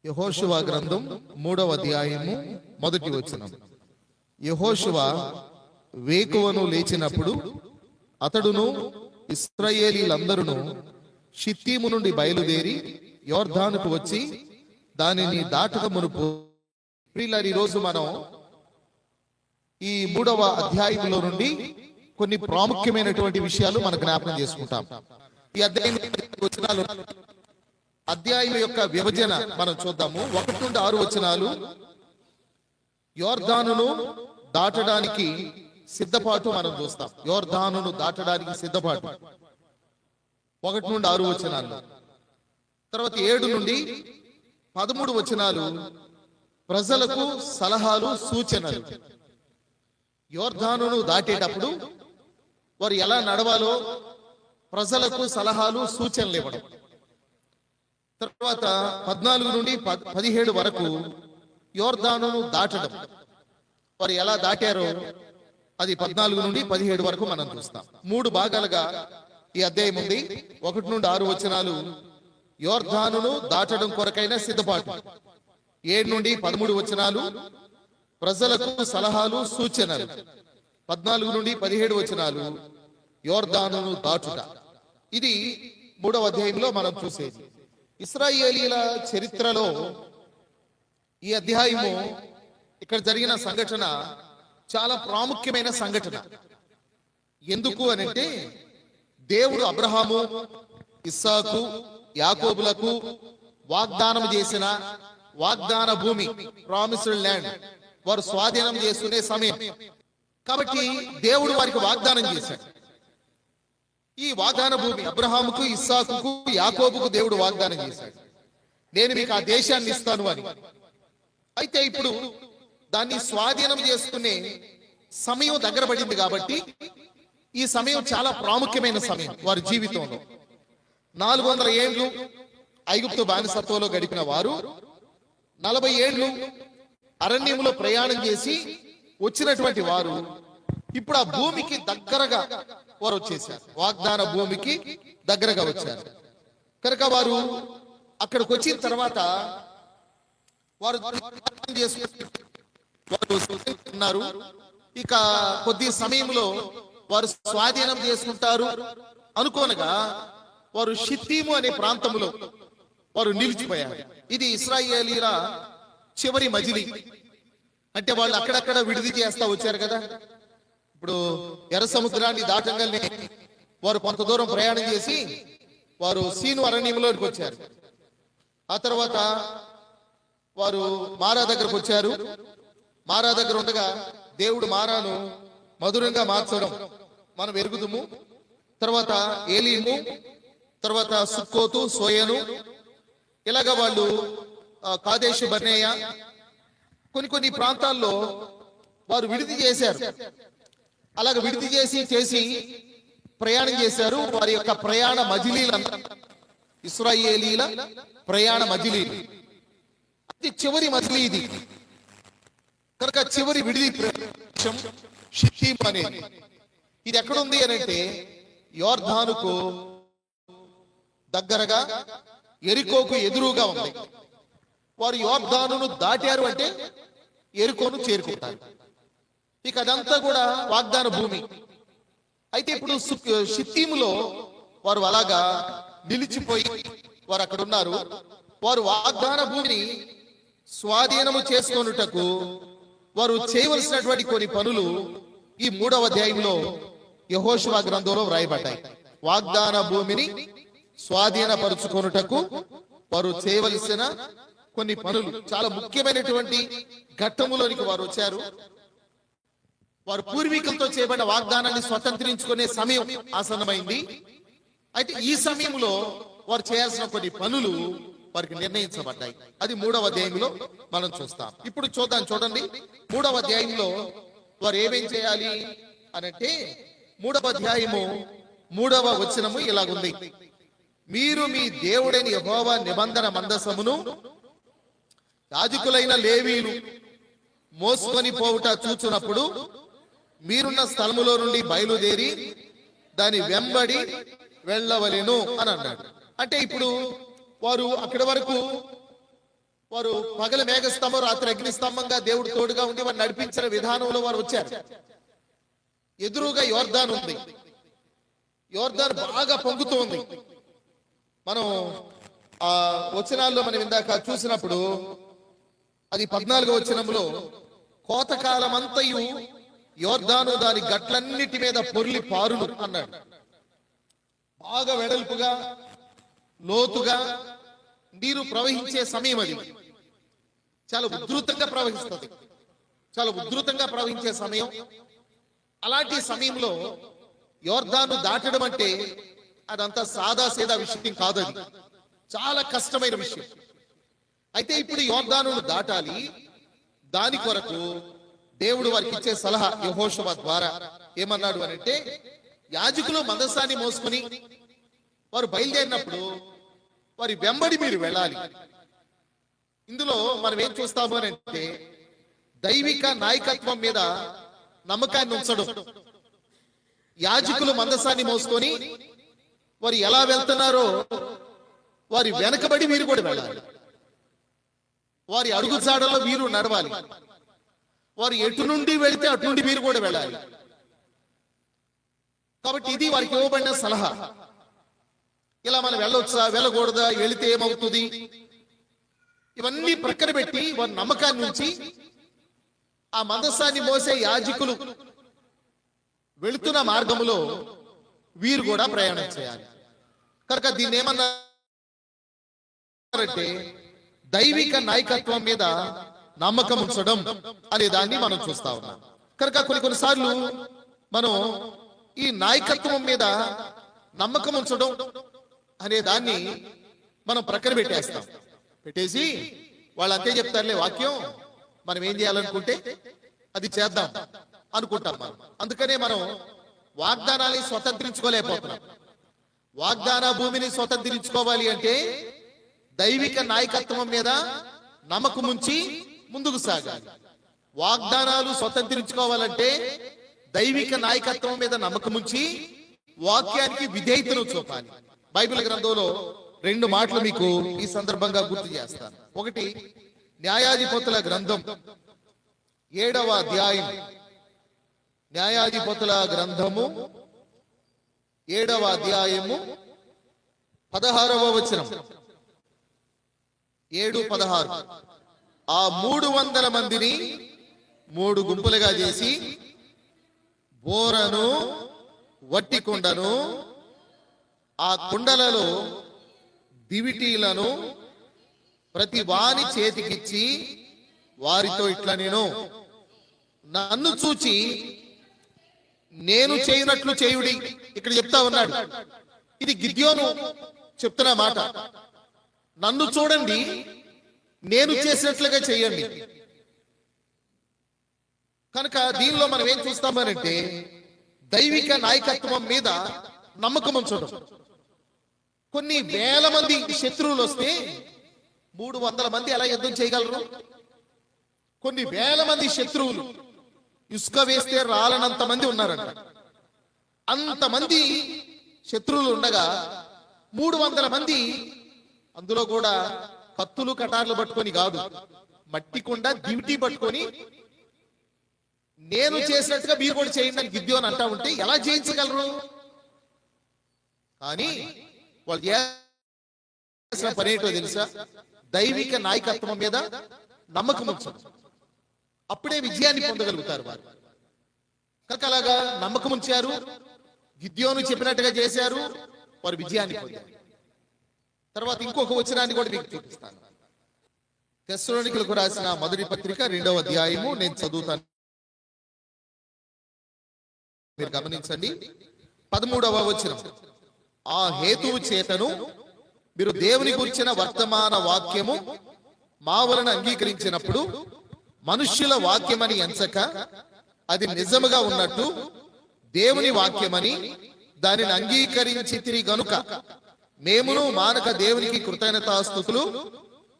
యెహోషువ గ్రంథం 3వ అధ్యాయము 1వ వచనం. యెహోషువ వేకువను లేచినప్పుడు అతడును ఇశ్రాయేలీయులందరూ షిత్తీము నుండి బయలుదేరి యోర్దానుకు వచ్చి దానిని దాటక మునుపు. ఈ రోజు మనం ఈ 3వ అధ్యాయంలో నుండి కొన్ని ప్రాముఖ్యమైనటువంటి విషయాలు మనం జ్ఞాపకం చేసుకుంటాం. ఈ అధ్యాయం వచనాలు, అధ్యాయం యొక్క విభజన మనం చూద్దాము. 1 నుండి 6 వచనాలు యోర్దానును దాటడానికి సిద్ధపాటు మనం చూస్తాం. యోర్దానును దాటడానికి సిద్ధపాటు 1 నుండి 6 వచనాలు. తర్వాత 7 నుండి 13 వచనాలు ప్రజలకు సలహాలు, సూచనలు. యోర్దానును దాటేటప్పుడు వారు ఎలా నడవాలో ప్రజలకు సలహాలు, సూచనలు ఇవ్వడం. తర్వాత 14 నుండి 17 వరకు యోర్దానును దాటడం, వారు ఎలా దాటారో అది 14 నుండి 17 వరకు మనం చూస్తాం. 3 భాగాలుగా ఈ అధ్యాయం ఉంది. 1 నుండి 6 వచనాలు యోర్దానును దాటడం కొరకైన సిద్ధపాటు. 7 నుండి 13 వచనాలు ప్రజలకు సలహాలు, సూచనలు. 14 నుండి 17 వచనాలు యోర్దానును దాటుట. ఇది 3వ అధ్యాయంలో మనం చూసేది. ఇశ్రాయేలీల చరిత్రలో ఈ అధ్యాయము, ఇక్కడ జరిగిన సంఘటన చాలా ప్రాముఖ్యమైన సంఘటన. ఎందుకు అనంటే, దేవుడు అబ్రహాము, ఇస్సాకు, యాకోబులకు వాగ్దానం చేసిన వాగ్దాన భూమి, ప్రామిస్డ్ ల్యాండ్, వారు స్వాధీనం చేసుకునే సమయం కాబట్టి దేవుడు వారికి వాగ్దానం చేశాడు. ఈ వాగ్దాన భూమి అబ్రహాముకు, ఇస్సాకుకు, యాకోబుకు దేవుడు వాగ్దానం చేశాడు, నేను మీకు ఆ దేశాన్ని ఇస్తాను అని. అయితే ఇప్పుడు దాన్ని స్వాధీనం చేసుకునే సమయం దగ్గర పడింది కాబట్టి ఈ సమయం చాలా ప్రాముఖ్యమైన సమయం వారి జీవితంలో. 400 ఏళ్లు ఐగుప్తు బానిసత్వంలో గడిపిన వారు 40 ఏళ్లు అరణ్యంలో ప్రయాణం చేసి వచ్చినటువంటి వారు ఇప్పుడు ఆ భూమికి దగ్గరగా వారు వచ్చేసారు. వాగ్దాన భూమికి దగ్గరగా వచ్చారు కనుక వారు అక్కడికి వచ్చిన తర్వాత వారు ఉన్నారు. ఇక కొద్ది సమయంలో వారు స్వాధీనం చేసుకుంటారు అనుకోనగా వారు షిత్తీము అనే ప్రాంతంలో వారు నిలిచిపోయారు. ఇది ఇశ్రాయేలీల చివరి మజిలీ. అంటే వాళ్ళు అక్కడక్కడ విడిది చేస్తా వచ్చారు కదా. ఇప్పుడు ఎర్ర సముద్రాన్ని దాటంగానే వారు కొంత దూరం ప్రయాణం చేసి వారు సీను అరణ్యంలోకి వచ్చారు. ఆ తర్వాత వారు మారా దగ్గరకు వచ్చారు. మారా దగ్గర ఉండగా దేవుడు మారాను మధురంగా మార్చడం మనం ఎరుగుదుము. తర్వాత ఏలీము, తర్వాత సుక్కోతు, సోయను, ఇలాగ వాళ్ళు కాదేశు బర్నేయ, కొన్ని ప్రాంతాల్లో వారు విడిది చేశారు. అలాగ విడిది చేసి ప్రయాణం చేశారు. వారి యొక్క ప్రయాణ మజిలీలంతా ఇశ్రాయేలీల ప్రయాణ మజిలీలు. అది చివరి మజిలీ. ఇది కనుక చివరి విడిది ప్రదేశం షిత్తీము అనేది. ఇది ఎక్కడుంది అని అంటే యోర్దానుకు దగ్గరగా ఎరికోకు ఎదురుగా ఉంది. వారు యోర్దానును దాటారు అంటే ఎరికోను చేరుకుంటారు. ఇక అదంతా కూడా వాగ్దాన భూమి. అయితే ఇప్పుడు షిత్తీములో వారు అలాగా నిలిచిపోయి వారు అక్కడ ఉన్నారు. వారు వాగ్దాన భూమిని స్వాధీనము చేసుకొనుటకు వారు చేయవలసినటువంటి కొన్ని పనులు ఈ 3వ అధ్యాయంలో యెహోషువ గ్రంథంలో వ్రాయబడ్డాయి. వాగ్దాన భూమిని స్వాధీనపరుచుకొనుటకు వారు చేయవలసిన కొన్ని పనులు, చాలా ముఖ్యమైనటువంటి ఘట్టములోనికి వారు వచ్చారు. వారు పూర్వీకులతో చేయబడిన వాగ్దానాన్ని స్వతంత్రించుకునే సమయం ఆసన్నమైంది. అయితే ఈ సమయంలో వారు చేయాల్సిన కొన్ని పనులు వారికి నిర్ణయించబడ్డాయి. అది 3వ అధ్యాయంలో మనం చూస్తాం. ఇప్పుడు చూడండి 3వ అధ్యాయంలో వారు ఏమేం చేయాలి అనంటే, 3వ అధ్యాయము 3వ వచనము ఇలాగుంది: మీరు మీ దేవుడైన యెహోవా నిబంధన మందసమును యాజకులైన లేవీయులు మోసుకొని పోవుట చూచునప్పుడు మీరున్న స్థలములో నుండి బయలుదేరి దాని వెంబడి వెళ్ళవలెను అని అన్నాడు. అంటే ఇప్పుడు వారు అక్కడి వరకు వారు పగల మేఘస్తంభం రాత్రి అగ్నిస్తంభంగా దేవుడు తోడుగా ఉండి వారు నడిపించిన విధానంలో వారు వచ్చారు. ఎదురుగా యోర్దాను ఉంది. యోర్దాను బాగా పొంగుతోంది. మనం ఆ వచనాల్లో మనం ఇందాక చూసినప్పుడు అది 14వ వచనంలో కోతకాలమంతయు యోర్దాను దాని గట్లన్నిటి మీద పొర్లి పారును అన్నాడు. బాగా వెడల్పుగా లోతుగా నీరు ప్రవహించే సమయం అది. చాలా ఉధృతంగా ప్రవహిస్తుంది. చాలా ఉధృతంగా ప్రవహించే సమయం. అలాంటి సమయంలో యోర్దాను దాటడం అంటే అదంతా సాదా సీదా విషయం కాదు. అది చాలా కష్టమైన విషయం. అయితే ఇప్పుడు యోర్దానును దాటాలి. దాని కొరకు దేవుడు వారికి ఇచ్చే సలహా యెహోషువ ద్వారా ఏమన్నాడు అని అంటే, యాజకులు మందసాన్ని మోసుకొని వారు బయలుదేరినప్పుడు వారి వెంబడి మీరు వెళ్ళాలి. ఇందులో మనం ఏం చూస్తాము అని అంటే, దైవిక నాయకత్వం మీద నమ్మకాన్ని ఉంచడం. యాజకులు మందసాన్ని మోసుకొని వారు ఎలా వెళ్తున్నారో వారి వెనకబడి వీరు కూడా వెళ్ళాలి. వారి అడుగుజాడలో వీరు నడవాలి. వారు ఎటు నుండి వెళితే అటు నుండి వీరు కూడా వెళ్ళాలి. కాబట్టి ఇది వారికి ఇవ్వబడిన సలహా. ఇలా మనం వెళ్ళొచ్చా, వెళ్ళకూడదా, వెళితే ఏమవుతుంది, ఇవన్నీ ప్రక్కన పెట్టి వారి నమ్మకాన్ని ఉంచి ఆ మందసాన్ని మోసే యాజకులు వెళుతున్న మార్గములో వీరు కూడా ప్రయాణం చేయాలి. కనుక దీన్ని ఏమన్నారంటే దైవిక నాయకత్వం మీద నమ్మకం ఉంచడం అనే దాన్ని మనం చూస్తా ఉన్నాం. కనుక కొన్నిసార్లు మనం ఈ నాయకత్వం మీద నమ్మకం ఉంచడం అనే దాన్ని మనం ప్రక్కన పెట్టేసి వాళ్ళు అంతే చెప్తారులే వాక్యం, మనం ఏం చేయాలనుకుంటే అది చేద్దాం అనుకుంటాం మనం. అందుకనే మనం వాగ్దానాన్ని స్వతంత్రించుకోలేకపోతున్నాం. వాగ్దాన భూమిని స్వతంత్రించుకోవాలి అంటే దైవిక నాయకత్వం మీద నమ్మకం ఉంచి ముందుకు సాగాలి. వాగ్దానాలు స్వతంత్రించుకోవాలంటే దైవిక నాయకత్వం మీద నమ్మకం ఉంచి వాక్యానికి విధేయతను చూపాలి. బైబిల్ గ్రంథంలో 2 మాటలు మీకు ఈ సందర్భంగా గుర్తు చేస్తాను. ఒకటి న్యాయాధిపతుల గ్రంథం 7వ అధ్యాయం. న్యాయాధిపతుల గ్రంథము 7వ అధ్యాయము 16వ వచనం. 7:16. ఆ 300 మందిని 3 గుంపులుగా చేసి బోరను వట్టి కుండను ఆ కుండలలో దివిటీలను ప్రతి వాని చేతికిచ్చి వారితో ఇట్లా నేను నన్ను చూచి నేను చేయనట్లు చేయుడి. ఇక్కడ చెప్తా ఉన్నాడు. ఇది గిద్యోను చెప్తున్న మాట. నన్ను చూడండి, నేను చేసినట్లుగా చేయండి. కనుక దీనిలో మనం ఏం చూస్తామనంటే దైవిక నాయకత్వం మీద నమ్మకం ఉంచడం. కొన్ని వేల మంది శత్రువులు వస్తే 300 మంది ఎలా యుద్ధం చేయగలరు? కొన్ని వేల మంది శత్రువులు ఇసుక వేస్తే రాలనంత మంది ఉన్నారంట. అంతమంది శత్రువులు ఉండగా 300 మంది, అందులో కూడా కత్తులు కటార్లు పట్టుకొని కాదు, మట్టి కుండ దివిటీ పట్టుకొని నేను చేసినట్టుగా మీరు కూడా చేయండి అని గిద్యోను అంటా ఉంటే ఎలా చేయించగలరు? కానీ వాళ్ళు చేసిన పని ఏంటో తెలుసా? దైవిక నాయకత్వం మీద నమ్మకం ఉంచడం. అప్పుడే విజయాన్ని పొందగలుగుతారు వారు. కనుక అలాగా నమ్మకం ఉంచారు, గిద్యోను చెప్పినట్టుగా చేశారు, వారు విజయాన్ని పొందారు. తర్వాత ఇంకొక వచనాన్ని కూడా మీకు చూపిస్తాను. తెస్సలోనికీయులకు రాసిన మొదటి పత్రిక 2వ అధ్యాయము నేను చదువుతాను, మీరు గమనించండి. 13వ వచనం. ఆ హేతువు చేతను మీరు దేవుని గురించిన వర్తమాన వాక్యము మా వలన అంగీకరించినప్పుడు మనుష్యుల వాక్యమని ఎంచక అది నిజముగా ఉన్నట్టు దేవుని వాక్యమని దానిని అంగీకరించితిరి గనుక మేమును మానక దేవునికి కృతజ్ఞతాస్తుతులు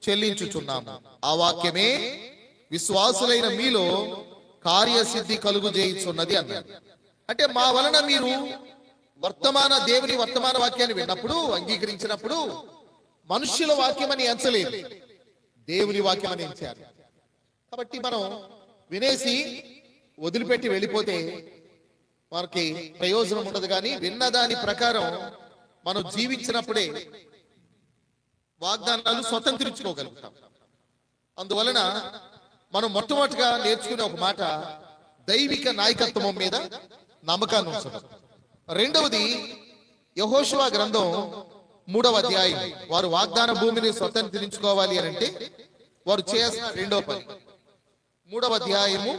చెల్లించుచున్నాము. ఆ వాక్యమే విశ్వాసులైన మీలో కార్యసిద్ధి కలుగు చేయుచున్నది అన్నాడు. అంటే మా వలన మీరు దేవుని వర్తమాన వాక్యాన్ని విన్నప్పుడు, అంగీకరించినప్పుడు మనుష్యుల వాక్యమని ఎంచలేదు, దేవుని వాక్యం అని ఇచ్చారు. కాబట్టి మనం వినేసి వదిలిపెట్టి వెళ్ళిపోతే మనకి ప్రయోజనం ఉండదు. కానీ విన్న దాని ప్రకారం మనం జీవించినప్పుడే వాగ్దానాలు స్వతంత్రించుకోగలుగుతాం. అందువలన మనం మొట్టమొదటిగా నేర్చుకునే ఒక మాట దైవిక నాయకత్వం మీద నమ్మకాన్ని ఉంచడం. రెండవది యెహోషువ గ్రంథం 3వ అధ్యాయం. వారు వాగ్దాన భూమిని స్వతంత్రించుకోవాలి అని అంటే వారు చేయాల్సిన రెండవ పని 3వ అధ్యాయము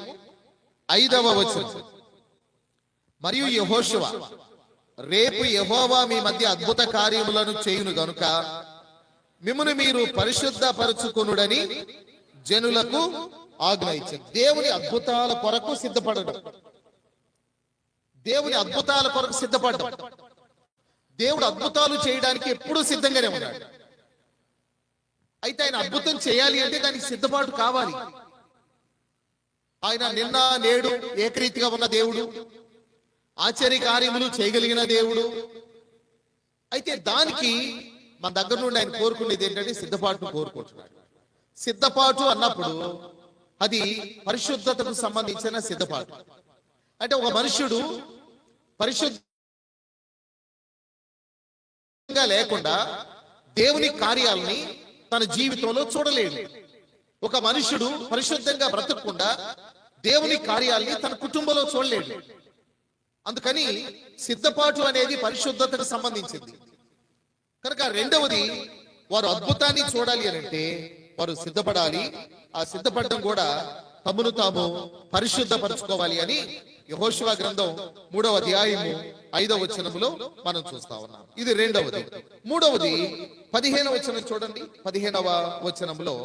5వ వచనం. మరియు యెహోషువ, రేపు యెహోవా మీ మధ్య అద్భుత కార్యములను చేయును గనుక మిమ్మును మీరు పరిశుద్ధపరచుకొనుడని జనులకు ఆజ్ఞ ఇచ్చారు. దేవుని అద్భుతాల కొరకు సిద్ధపడడం, దేవుని అద్భుతాల కొరకు సిద్ధపడడం. దేవుడు అద్భుతాలు చేయడానికి ఎప్పుడూ సిద్ధంగానే ఉన్నాడు. అయితే ఆయన అద్భుతం చేయాలి అంటే దానికి సిద్ధపాటు కావాలి. ఆయన నిన్న నేడు ఏకరీతిగా ఉన్న దేవుడు, ఆశ్చర్య కార్యములు చేయగలిగిన దేవుడు. అయితే దానికి మన దగ్గర నుండి ఆయన కోరుకునేది ఏంటంటే సిద్ధపాటును కోరుకుంటున్నాడు. సిద్ధపాటు అన్నప్పుడు అది పరిశుద్ధతకు సంబంధించిన సిద్ధపాటు. అంటే ఒక మనుష్యుడు పరిశుద్ధంగా లేకుండా దేవుని కార్యాలని తన జీవితంలో చూడలేడు. ఒక మనుష్యుడు పరిశుద్ధంగా బ్రతకకుండా దేవుని కార్యాలని తన కుటుంబంలో చూడలేడు. అందుకని సిద్ధపాటు అనేది పరిశుద్ధతకు సంబంధించింది కనుక రెండవది వారు అద్భుతాన్ని చూడాలి అని అంటే వారు సిద్ధపడాలి. ఆ సిద్ధపడడం కూడా తమను తాము పరిశుద్ధపరచుకోవాలి అని యెహోషువ గ్రంథం 3వ అధ్యాయము 5వ వచనములో మనం చూస్తా ఉన్నాం. ఇది రెండవది. మూడవది 15వ వచనం చూడండి. 15వ వచనంలో,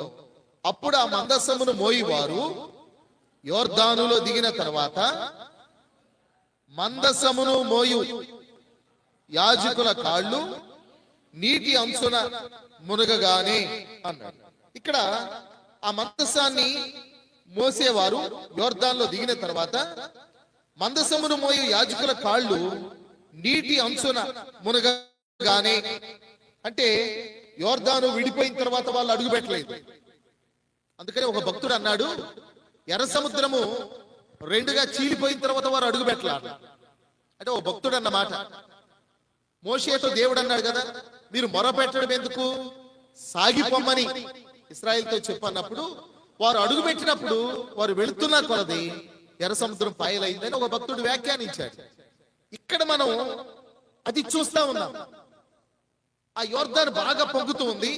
అప్పుడు ఆ మందసమును మోయివారు యోర్దానులో దిగిన తర్వాత మందసమును మోయు యాజకుల కాళ్ళు నీటి అంచున మునగగానే అన్నాడు. ఇక్కడ ఆ మందసాన్ని మోసేవారు యోర్దాన్లో దిగిన తర్వాత మందసమును మోయు యాజకుల కాళ్ళు నీటి అంచున మునగగానే అంటే యోర్దాను విడిపోయిన తర్వాత వాళ్ళు అడుగు పెట్టలేదు. అందుకని ఒక భక్తుడు అన్నాడు, ఎర్ర సముద్రము రెండుగా చీలిపోయిన తర్వాత వారు అడుగు పెట్టాలి అంటే ఒక భక్తుడు అన్నమాట. మోషేతో దేవుడు అన్నాడు కదా, మీరు మొరపెట్టడం ఎందుకు, సాగిపోమ్మని ఇశ్రాయేలుతో చెప్పన్నప్పుడు వారు అడుగు పెట్టినప్పుడు వారు వెళుతున్న కొలది ఎర్ర సముద్రం పాయలైందని ఒక భక్తుడు వ్యాఖ్యానించాడు. ఇక్కడ మనం అది చూస్తా ఉన్నాం. ఆ యోర్దాను బాగా పొంగుతూ ఉంది.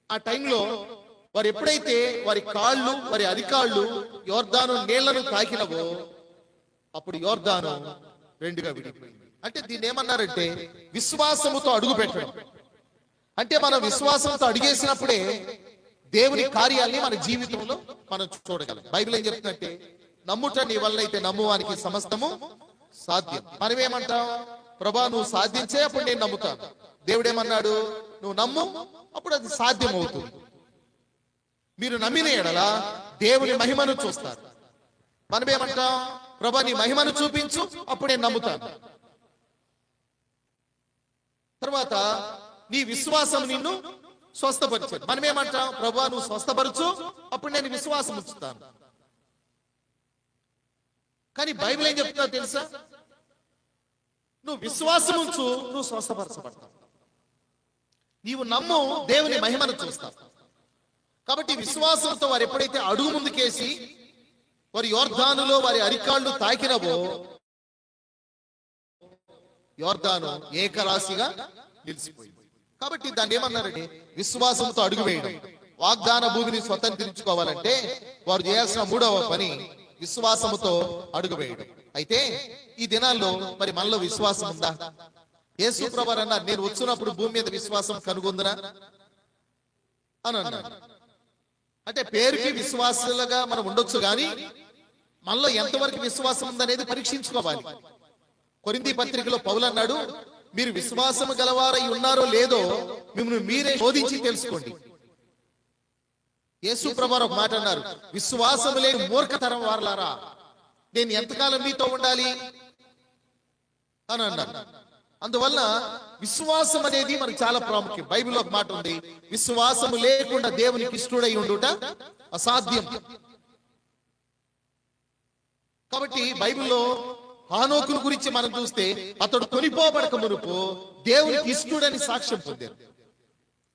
ఆ టైంలో వారు ఎప్పుడైతే వారి కాళ్ళు వారి అరికాళ్ళు యోర్దాను నీళ్లను తాకినవో అప్పుడు యోర్దాను రెండుగా విడిపోయింది. అంటే దీన్ని ఏమన్నారంటే విశ్వాసముతో అడుగు పెట్టడం. అంటే మనం విశ్వాసంతో అడిగేసినప్పుడే దేవుని కార్యాలని మన జీవితంలో మనం చూడగలం. బైబిల్ ఏం చెప్తుందంటే నమ్ముట నీ వల్ల అయితే నమ్మువానికి సమస్తము సాధ్యం. మనమేమంటాం, ప్రభా నువ్వు సాధించే అప్పుడు నేను నమ్ముతాను. దేవుడేమన్నాడు, నువ్వు నమ్ము అప్పుడు అది సాధ్యం అవుతుంది. మీరు నమ్మిన ఎడల దేవుని మహిమను చూస్తారు. మనమేమంటాం, ప్రభా నీ మహిమను చూపించు అప్పుడు నేను నమ్ముతాను. తర్వాత నీ విశ్వాసం నిన్ను స్వస్థపరిచాడు. మనమేమంటాం, ప్రభా నువ్వు స్వస్థపరచు అప్పుడు నేను విశ్వాసం ఉంచుతాను. కానీ బైబిల్ ఏం చెప్తుందో తెలుసా, నువ్వు విశ్వాసం ఉంచు నువ్వు స్వస్థపరచబడతావు. నీవు నమ్ము దేవుని మహిమను చూస్తావు. కాబట్టి విశ్వాసంతో వారు ఎప్పుడైతే అడుగు ముందుకేసి వారి యోర్దానులో వారి అరికాళ్ళు తాకినవో యోర్దాను ఏకరాశిగా నిలిచిపోయింది. కాబట్టి దాన్ని ఏమన్నారంటే విశ్వాసంతో అడుగు వేయడం. వాగ్దాన భూమిని స్వతంత్రించుకోవాలంటే వారు చేయాల్సిన మూడవ పని విశ్వాసముతో అడుగు వేయడం. అయితే ఈ దినాల్లో మరి మనలో విశ్వాసం ఉందా? యేసు ప్రభువు అన్నారు, నేను వచ్చినప్పుడు భూమి మీద విశ్వాసం కనుగొందునా అని అన్నాడు. అంటే పేరుకి విశ్వాసులుగా మనం ఉండొచ్చు, కానీ మనలో ఎంతవరకు విశ్వాసం ఉందనేది పరీక్షించుకోవాలి. కొరింథీ పత్రికలో పౌలు అన్నాడు, మీరు విశ్వాసము గలవారై ఉన్నారో లేదో మిమ్మల్ని మీరే శోధించి తెలుసుకోండి. యేసు ప్రభువు ఒక మాట అన్నారు, విశ్వాసము లేని మూర్ఖతరం వారలారా నేను ఎంతకాలం మీతో ఉండాలి అని అన్నారు. అందువల్ల విశ్వాసం అనేది మనకు చాలా ప్రాముఖ్యం. బైబిల్లో ఒక మాట ఉంది, విశ్వాసము లేకుండా దేవునికి ఇష్టడై ఉండుట అసాధ్యం. కాబట్టి బైబిల్లో హానోకును గురించి మనం చూస్తే అతడు కొనిపోబడక మునుపు దేవునికి ఇష్టడని సాక్ష్యం పొందారు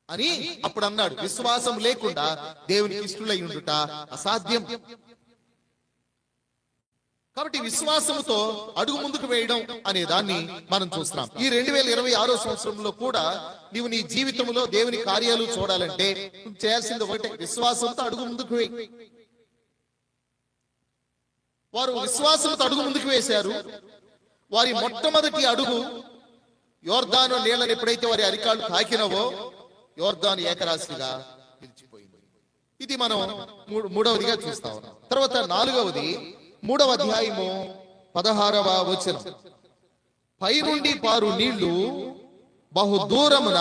అని అప్పుడు అన్నాడు. విశ్వాసం లేకుండా దేవునికి ఇష్టడై ఉండుట అసాధ్యం. కాబట్టి విశ్వాసముతో అడుగు ముందుకు వేయడం అనే దాన్ని మనం చూస్తున్నాం. ఈ 2026 సంవత్సరంలో కూడా నీవు నీ జీవితంలో దేవుని కార్యాలు చూడాలంటే చేయాల్సింది ఒకటే, విశ్వాసంతో అడుగు ముందుకు వేయి. వారు విశ్వాసంతో అడుగు ముందుకు వేశారు. వారి మొట్టమొదటి అడుగు యోర్దాను నీళ్ళని ఎప్పుడైతే వారి అరికాళ్ళు తాకినవో యోర్దాను ఏకరాశిగా నిలిచిపోయింది. ఇది మనం మూడవదిగా చూస్తా ఉన్నాం. తర్వాత 4వది 3వ అధ్యాయము 16వ వచనం, పైనుండి పారు నీళ్లు బహు దూరమున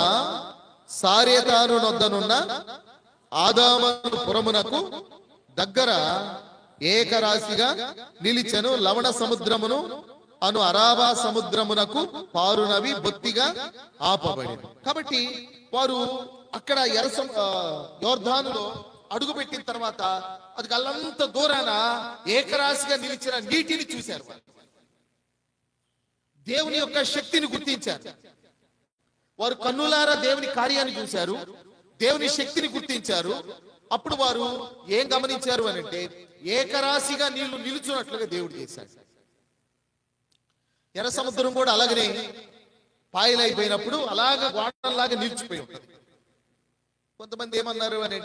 సారేతాను నొద్దనున్న ఆదాము పురమునకు దగ్గర ఏకరాశిగా నిలిచెను. లవణ సముద్రమును అను అరాబా సముద్రమునకు పారునవి బొత్తిగా ఆపబడి. కాబట్టి వారు అక్కడ యోర్దానులో అడుగు పెట్టిన తర్వాత అది కళ్ళంత దూరాన ఏకరాశిగా నిలిచిన నీటిని చూశారు. దేవుని యొక్క శక్తిని గుర్తించారు. వారు కన్నులారా దేవుని కార్యాన్ని చూశారు, దేవుని శక్తిని గుర్తించారు. అప్పుడు వారు ఏం గమనించారు అని అంటే, ఏకరాశిగా నీళ్లు నిలుచున్నట్లుగా దేవుడు చేశాడు. ఎర్ర సముద్రం కూడా అలాగనే పాయలైపోయినప్పుడు అలాగ గోడలాగా నిలిచిపోయి ఉంటుంది. కొంతమంది ఏమన్నారు అని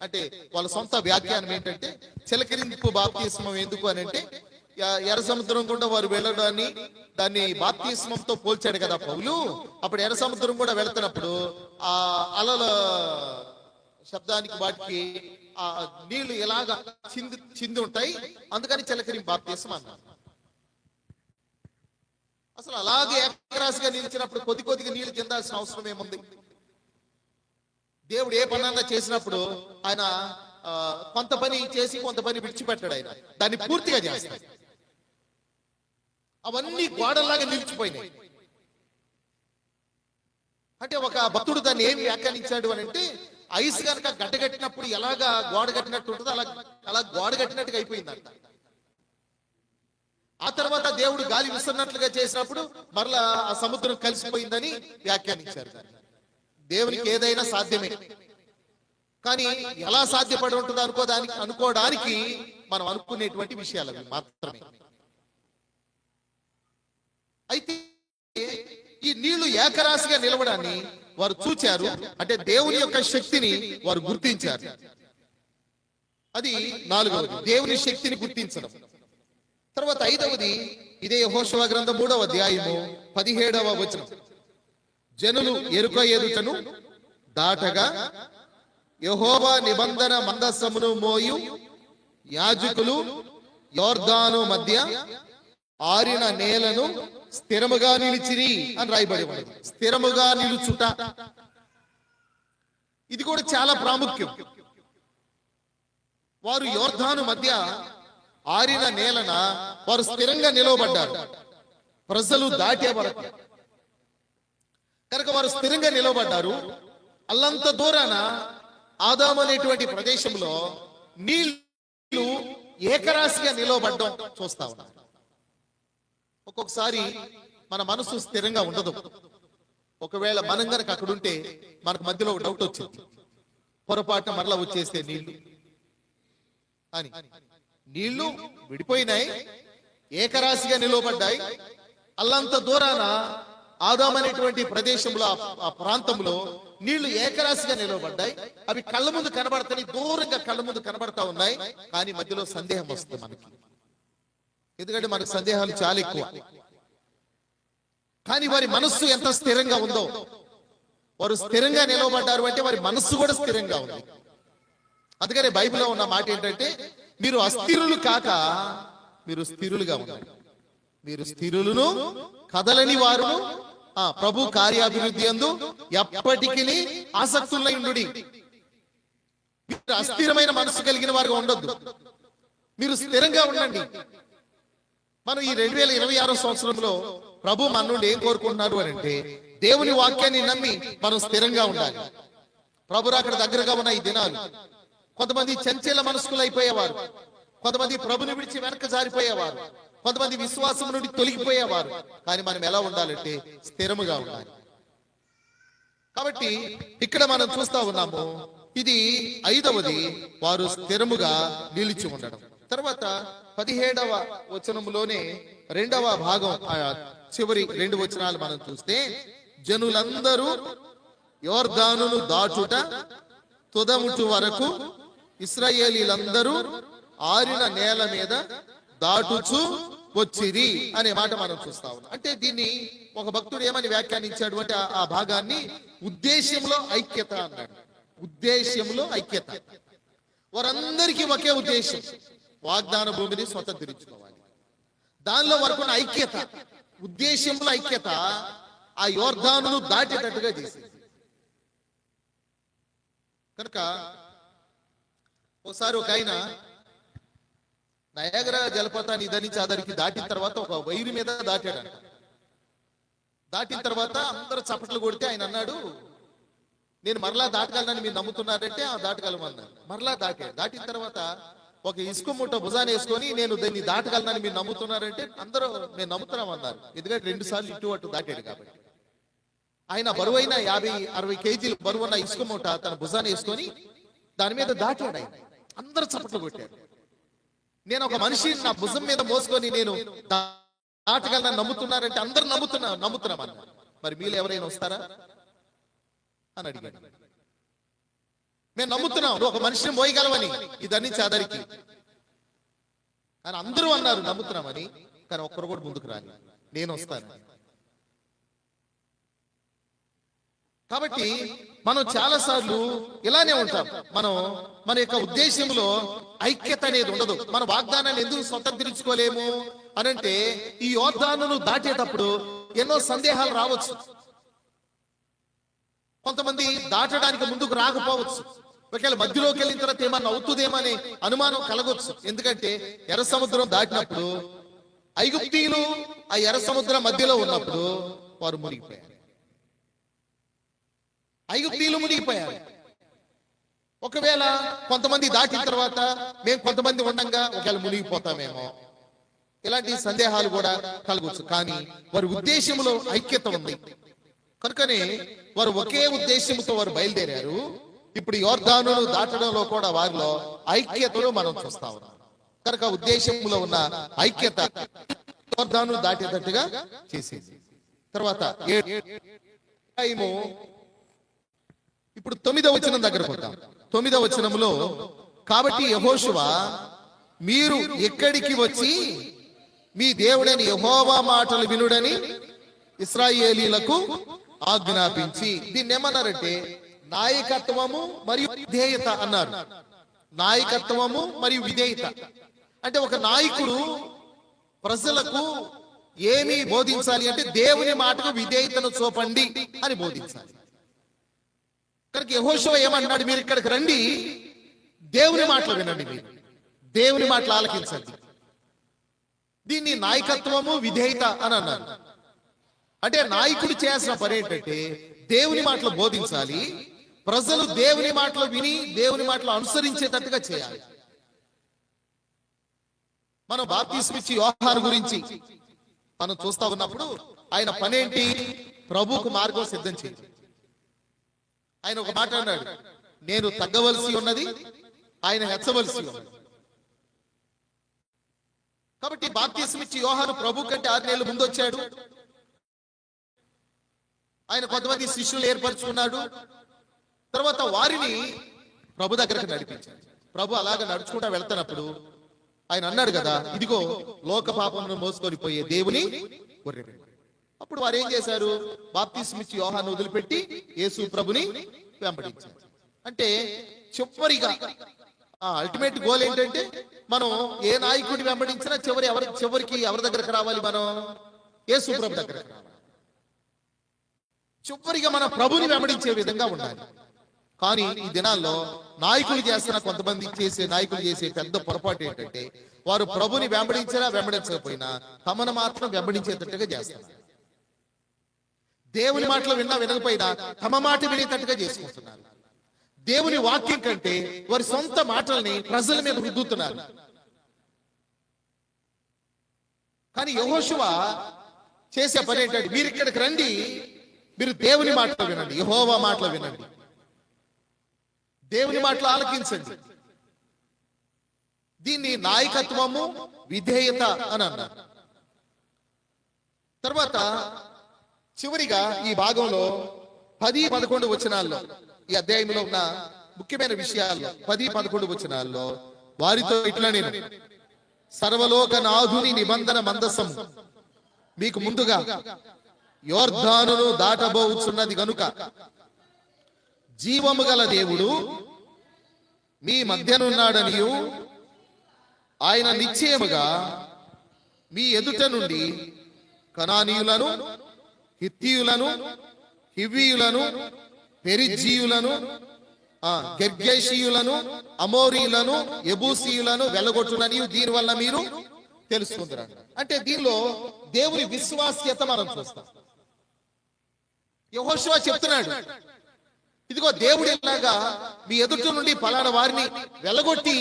అంటే వాళ్ళ సొంత వ్యాఖ్యానం ఏంటంటే, చిలకరింపు బాప్తిస్మం ఎందుకు అని అంటే, ఎర్ర సముద్రం కూడా వారు వెళ్ళడాన్ని దాన్ని బాప్తిస్మంతో పోల్చాడు కదా పౌలు. అప్పుడు ఎర్ర సముద్రం కూడా వెళ్తున్నప్పుడు ఆ అలల శబ్దానికి వాటికి ఆ నీళ్లు ఎలాగ చింది ఉంటాయి, అందుకని చిలకరింపు బాప్తిస్మం అన్నారు. అసలు అలాగే ఏకరాశిగా నిలిచినప్పుడు కొద్దిగా నీళ్లు చెందాల్సిన అవసరం ఏముంది? దేవుడు ఏ పనన్నా చేసినప్పుడు ఆయన కొంత పని చేసి కొంత పని విడిచిపెట్టాడు. ఆయన దాన్ని పూర్తిగా చేస్తాడు. అవన్నీ గోడల్లాగా నిలిచిపోయినాయి. అంటే ఒక భక్తుడు దాన్ని ఏం వ్యాఖ్యానించాడు అని అంటే, ఐస్ కనుక గడ్డగట్టినప్పుడు ఎలాగా గోడ కట్టినట్టు ఉంటుందో అలా గోడ కట్టినట్టుగా అయిపోయిందంట. ఆ తర్వాత దేవుడు గాలి విసిరినట్లుగా చేసినప్పుడు మరలా ఆ సముద్రం కలిసిపోయిందని వ్యాఖ్యానించారు. దేవునికి ఏదైనా సాధ్యమే, కానీ ఎలా సాధ్యపడి ఉంటుందో అనుకోవడానికి మనం అనుకునేటువంటి విషయాలు అవి మాత్రమే. అయితే ఈ నీళ్లు ఏకరాశిగా నిలవడాన్ని వారు చూచారు. అంటే దేవుని యొక్క శక్తిని వారు గుర్తించారు. అది 4వది, దేవుని శక్తిని గుర్తించడం. తర్వాత 5వది ఇదే యెహోషువ గ్రంథం 3వ అధ్యాయము 17వ వచనం, జనులు ఎరుక ఎదుటను దాటగా యెహోవా నిబంధన మందసమును మోయు యాజకులు యోర్దాను మధ్య ఆరిన నేలను స్థిరముగా నిలిచిరి అని రాయబడి ఉన్నది. స్థిరముగా నిలుచుట, ఇది కూడా చాలా ప్రాముఖ్యం. వారు యోర్దాను మధ్య ఆరిన నేలన వారు స్థిరంగా నిలవబడ్డారు, ప్రజలు దాటే వరకు. కనుక వారు స్థిరంగా నిలవబడ్డారు. అల్లంత దూరాన ఆదాము అనేటువంటి ప్రదేశంలో నీళ్లు ఏకరాశిగా నిలవబడ్డం చూస్తా ఉన్నారు. ఒక్కొక్కసారి మన మనసు స్థిరంగా ఉండదు. ఒకవేళ మనం గనక అక్కడ ఉంటే మనకు మధ్యలో ఒక డౌట్ వచ్చింది, పొరపాటున మరలా వచ్చేస్తే నీళ్లు అని. నీళ్లు విడిపోయినాయి, ఏకరాశిగా నిలవబడ్డాయి. అల్లంత దూరాన ఆదాము అనేటువంటి ప్రదేశంలో ఆ ప్రాంతంలో నీళ్లు ఏకరాశిగా నిలవబడ్డాయి. అవి కళ్ళ ముందు కనబడతాయి, దూరంగా కళ్ళ ముందు కనబడతా ఉన్నాయి. కానీ మధ్యలో సందేహం వస్తుంది మనకి, ఎందుకంటే మనకు సందేహాలు చాలా ఎక్కువ. కానీ వారి మనస్సు ఎంత స్థిరంగా ఉందో, వారు స్థిరంగా నిలవబడ్డారు అంటే వారి మనస్సు కూడా స్థిరంగా ఉంది. అందుకనే బైబిల్లో ఉన్న మాట ఏంటంటే, మీరు అస్థిరులు కాక మీరు స్థిరులుగా ఉన్నారు. మీరు స్థిరులను కదలని వారును ప్రభు కార్యాభివృద్ధి యందు ఎప్పటికీ ఆసక్తులై ఉండుడి. మీరు అస్థిరమైన మనసు కలిగిన వారుగా ఉండొద్దు, మీరు స్థిరంగా ఉండండి. మనం ఈ 2026 సంవత్సరంలో ప్రభు మన నుండి ఏం కోరుకుంటున్నారు అని అంటే, దేవుని వాక్యాన్ని నమ్మి మనం స్థిరంగా ఉండాలి. ప్రభు అక్కడ దగ్గరగా ఉన్న ఈ దినాలు కొంతమంది చంచల మనస్కులు అయిపోయేవారు, కొంతమంది ప్రభుని విడిచి వెనక జారిపోయేవారు, కొంతమంది విశ్వాసం నుండి తొలగిపోయేవారు. కానీ మనం ఎలా ఉండాలంటే స్థిరముగా ఉండాలి. కాబట్టి ఇక్కడ మనం చూస్తా ఉన్నాము, ఇది 5వది, వారు స్థిరముగా నిలిచి ఉండడం. తర్వాత 17వ వచనంలోనే 2వ భాగం, చివరి 2 వచనాలు మనం చూస్తే, జనులందరూ యోర్దానును దాటుట తుదముటు వరకు ఇశ్రాయేలీలందరూ ఆరిన నేల మీద దాటుచు వచ్చిరి అనే మాట మనం చూస్తా ఉన్నాం. అంటే దీన్ని ఒక భక్తుడు ఏమని వ్యాఖ్యానించాడు అంటే, ఆ భాగాన్ని ఉద్దేశ్యంలో ఐక్యత అన్నాడు. ఉద్దేశ్యంలో ఐక్యత. వారందరికీ ఒకే ఉద్దేశం, వాగ్దాన భూమిని స్వతంత్రించుకోవాలి. దానిలో వరకున్న ఐక్యత, ఉద్దేశంలో ఐక్యత ఆ యోర్దానును దాటేటట్టుగా చేసింది. కనుక ఒకసారి ఒక ఆయన నయాగరా జలపాతాన్ని ఇదని చాదరికి దాటిన తర్వాత ఒక వైరు మీద దాటాడంట. దాటిన తర్వాత అందరూ చప్పట్లు కొడితే ఆయన అన్నాడు, నేను మరలా దాటగలనని మీరు నమ్ముతున్నారంటే ఆ దాటగలమన్నారు. మరలా దాటిన తర్వాత ఒక ఇసుక మూట భుజాన్ని వేసుకొని, నేను దీన్ని దాటగలనని మీరు నమ్ముతున్నారంటే అందరూ మేము నమ్ముతున్నామన్నారు. ఎందుకంటే 2 సార్లు ఇటు అటు దాటాడు కాబట్టి. ఆయన బరువైన 50-60 కేజీలు బరువున్న ఇసుక మూట తన భుజాన్ని వేసుకొని దాని మీద దాటాడు. ఆయన అందరూ చప్పట్లు కొట్టారు. నేను ఒక మనిషి నా భుజం మీద మోసుకొని నేను దాటగలనని నమ్ముతున్నారంటే అందరూ నమ్ముతున్నామన్నారు. మరి మీరు ఎవరైనా వస్తారా అని అడిగాడు. మేము నమ్ముతున్నాం, నువ్వు ఒక మనిషిని మోయగలవని ఇదని చాదరికి అని అందరూ అన్నారు, నమ్ముతున్నామని. కానీ ఒక్కరు కూడా ముందుకు రాని, నేను వస్తాను. కాబట్టి మనం చాలా సార్లు ఇలానే ఉంటాం. మన యొక్క ఉద్దేశంలో ఐక్యత అనేది ఉండదు. మన వాగ్దానాన్ని ఎందుకు స్వతంత్రించుకోలేము అనంటే, ఈ యోర్దానును దాటేటప్పుడు ఎన్నో సందేహాలు రావచ్చు. కొంతమంది దాటడానికి ముందుకు రాకపోవచ్చు. ఒకవేళ మధ్యలోకి వెళ్ళిన తర్వాత ఏమన్నా అవుతుందేమనే అనుమానం కలగొచ్చు. ఎందుకంటే ఎర్ర సముద్రం దాటినప్పుడు ఐగుప్తీయులు ఆ ఎర్ర సముద్రం మధ్యలో ఉన్నప్పుడు వారు మునిగిపోయారు. ఐగుప్తీయులు మునిగిపోయారు. ఒకవేళ కొంతమంది దాటిన తర్వాత మేము కొంతమంది ఉండంగా ఒకవేళ మునిగిపోతామేమో, ఇలాంటి సందేహాలు కూడా కలగొచ్చు. కానీ వారి ఉద్దేశంలో ఐక్యత ఉంది కనుకనే వారు ఒకే ఉద్దేశంతో వారు బయలుదేరారు. ఇప్పుడు యోర్దానును దాటడంలో కూడా వారిలో ఐక్యతను మనం చూస్తా ఉన్నాం. కనుక ఉద్దేశంలో ఉన్న ఐక్యత యోర్దాను దాటేటట్టుగా చేసేది. తర్వాత ఇప్పుడు 9వ వచనం దగ్గరకు వద్దాం. 9వ వచనంలో, కాబట్టి యెహోషువ మీరు ఎక్కడికి వచ్చి మీ దేవుడని యెహోవా మాటలు వినుడని ఇశ్రాయేలీలకు ఆజ్ఞాపించి, దీన్ని ఏమన్నారంటే నాయకత్వము మరియు విధేయత అన్నారు. నాయకత్వము మరియు విధేయత అంటే, ఒక నాయకుడు ప్రజలకు ఏమి బోధించాలి అంటే దేవుని మాటకు విధేయతను చూపండి అని బోధించాలి. కనుక యెహోషువ ఏమన్నాడు, మీరు ఇక్కడికి రండి, దేవుని మాటలు వినండి, మీరు దేవుని మాటలు ఆలకించండి. దీన్ని నాయకత్వము విధేయత అని అన్నారు. అంటే నాయకుడు చేయాల్సిన పని ఏంటంటే దేవుని మాటలు బోధించాలి, ప్రజలు దేవుని మాటలు విని దేవుని మాటలు అనుసరించేటట్టుగా చేయాలి. మనం బాప్తిస్మిచ్చి యోహాను గురించి మనం చూస్తా ఉన్నప్పుడు ఆయన పనేంటి, ప్రభువుకు మార్గం సిద్ధం చేయాలి. ఆయన ఒక మాట అన్నాడు, నేను తగ్గవలసి ఉన్నది, ఆయన హెచ్చవలసి ఉన్నది. కాబట్టి బాప్తిస్మిచ్చి యోహాను ప్రభు కంటే 6 నెలలు ముందు వచ్చాడు. ఆయన కొంతమంది శిష్యులు ఏర్పరచుకున్నాడు. తర్వాత వారిని ప్రభు దగ్గరకు నడిపించాడు. ప్రభు అలాగ నడుచుకుంటా వెళ్తున్నప్పుడు ఆయన అన్నాడు కదా, ఇదిగో లోక పాపమును మోసుకొని పోయే దేవుని గొర్రె. అప్పుడు వారు ఏం చేశారు, బాప్తిస్మిచ్చి యోహాను వదిలిపెట్టి యేసు ప్రభుని వెంబడించారు. అంటే చివరిగా అల్టిమేట్ గోల్ ఏంటంటే, మనం ఏ నాయకుడిని వెంబడించినా చివరికి ఎవరి దగ్గరకు రావాలి, మనం యేసు ప్రభు దగ్గరకు రావాలి. చివరిగా మన ప్రభుని వెంబడించే విధంగా ఉండాలి. కానీ ఈ దినాల్లో నాయకులు చేస్తున్న కొంతమంది నాయకులు చేసే పెద్ద పొరపాటు ఏంటంటే వారు ప్రభుని వెంబడించినా వెంబడించకపోయినా తమను మాత్రం వెంబడించేటట్టుగా చేస్తున్నారు. దేవుని మాటలు విన్నా వినకపోయినా తమ మాట వినేటట్టుగా చేసుకుంటున్నారు. దేవుని వాక్యం కంటే వారి సొంత మాటల్ని ప్రజల మీద రుద్దుతున్నారు. కానీ యెహోషువ చేసే పని ఏంటంటే, మీరు ఇక్కడికి రండి, మీరు దేవుని మాటలు వినండి, యెహోవా మాటలు వినండి, దేవుని మాటలు ఆలకించండి. దీన్ని నాయకత్వము, విధేయత అని అన్నారు. తర్వాత చివరిగా ఈ భాగంలో 10-11 వచనాల్లో, ఈ అధ్యాయంలో ఉన్న ముఖ్యమైన విషయాల్లో 10-11 వచనాల్లో వారితో ఇట్లా, నేను సర్వలోక నాథుని నిబంధన మందసము మీకు ముందుగా యోర్దానును దాటబోచున్నది గనుక జీవము గల దేవుడు మీ మధ్యనున్నాడనియు ఆయన నిశ్చయముగా మీ ఎదుట నుండి కనానీయులను, హిత్తీయులను, హివ్వీయులను, పెరిజ్జీయులను, గెర్గేషీయులను, అమోరీయులను, యెబూసీయులను వెళ్ళగొట్టునని దీని వల్ల మీరు తెలుసుకుంటారు. అంటే దీనిలో దేవుని విశ్వాస్యత మనం చూస్తాం. యెహోషువ చెప్తున్నాడు, ఇదిగో దేవుడు ఇలాగా మీ ఎదుట నుండి పలానా వారిని వెళ్ళగొట్టి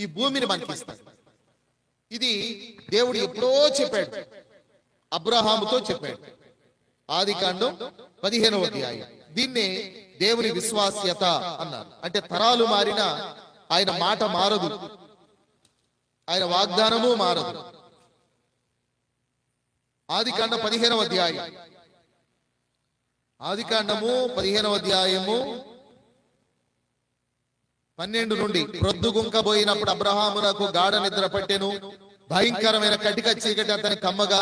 ఈ భూమిని మనకిస్తాడు. ఇది దేవుడు ఎప్పుడో చెప్పాడు, అబ్రహాముతో చెప్పాడు. ఆదికాండం 15వ అధ్యాయం. దీన్నే దేవుని విశ్వాస్యత అన్నారు. అంటే తరాలు మారినా ఆయన మాట మారదు, ఆయన వాగ్దానము మారదు. ఆదికాండం 15వ అధ్యాయం. ఆదికాండము 15వ అధ్యాయము 12 నుండి, ప్రొద్దుగుంకబోయినప్పుడు అబ్రహామునకు గాఢ నిద్ర పట్టెను, భయంకరమైన కటిక చీకటి అతని కమ్మగా,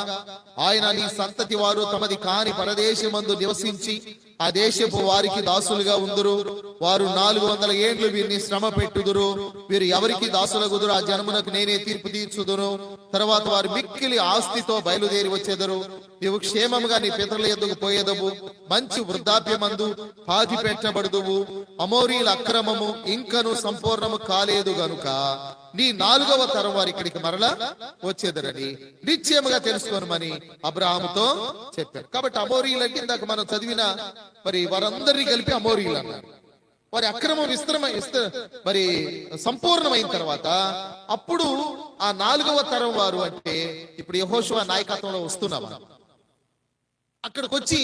ఆయన నీ సంతతి వారు తమది కాని పరదేశమందు నివసించి ఆ దేశపు వారికి దాసులుగా ఉందురు. వారు 400 ఏండ్లు వీరిని శ్రమ పెట్టుదురు. వీరు ఎవరికి దాసులగుదురు, ఆ జనమునకు నేనే తీర్పు తీర్చుదును. తర్వాత వారు మిక్కిలి ఆస్తితో బయలుదేరి వచ్చేదరు. నీవు క్షేమముగా నీ పితరుల ఎద్దుకు పోయేదవు, మంచి వృద్ధాప్యమందు పాతి పెట్టబడుదువు. అమోరీల అక్రమము ఇంకను సంపూర్ణము కాలేదు గనుక నీ 4వ తరం వారు ఇక్కడికి మరలా వచ్చేదరని నిశ్చయముగా తెలుసుకోనమని అబ్రహాముతో చెప్పారు. కాబట్టి అమోరీలు అంటే ఇందాక మనం చదివిన మరి వారందరినీ కలిపి అమోరీలు అన్నారు. వారి అక్రమం మరి సంపూర్ణమైన తర్వాత అప్పుడు ఆ 4వ తరం వారు అంటే ఇప్పుడు యెహోషువ నాయకత్వంలో వస్తున్నాం, అక్కడికి వచ్చి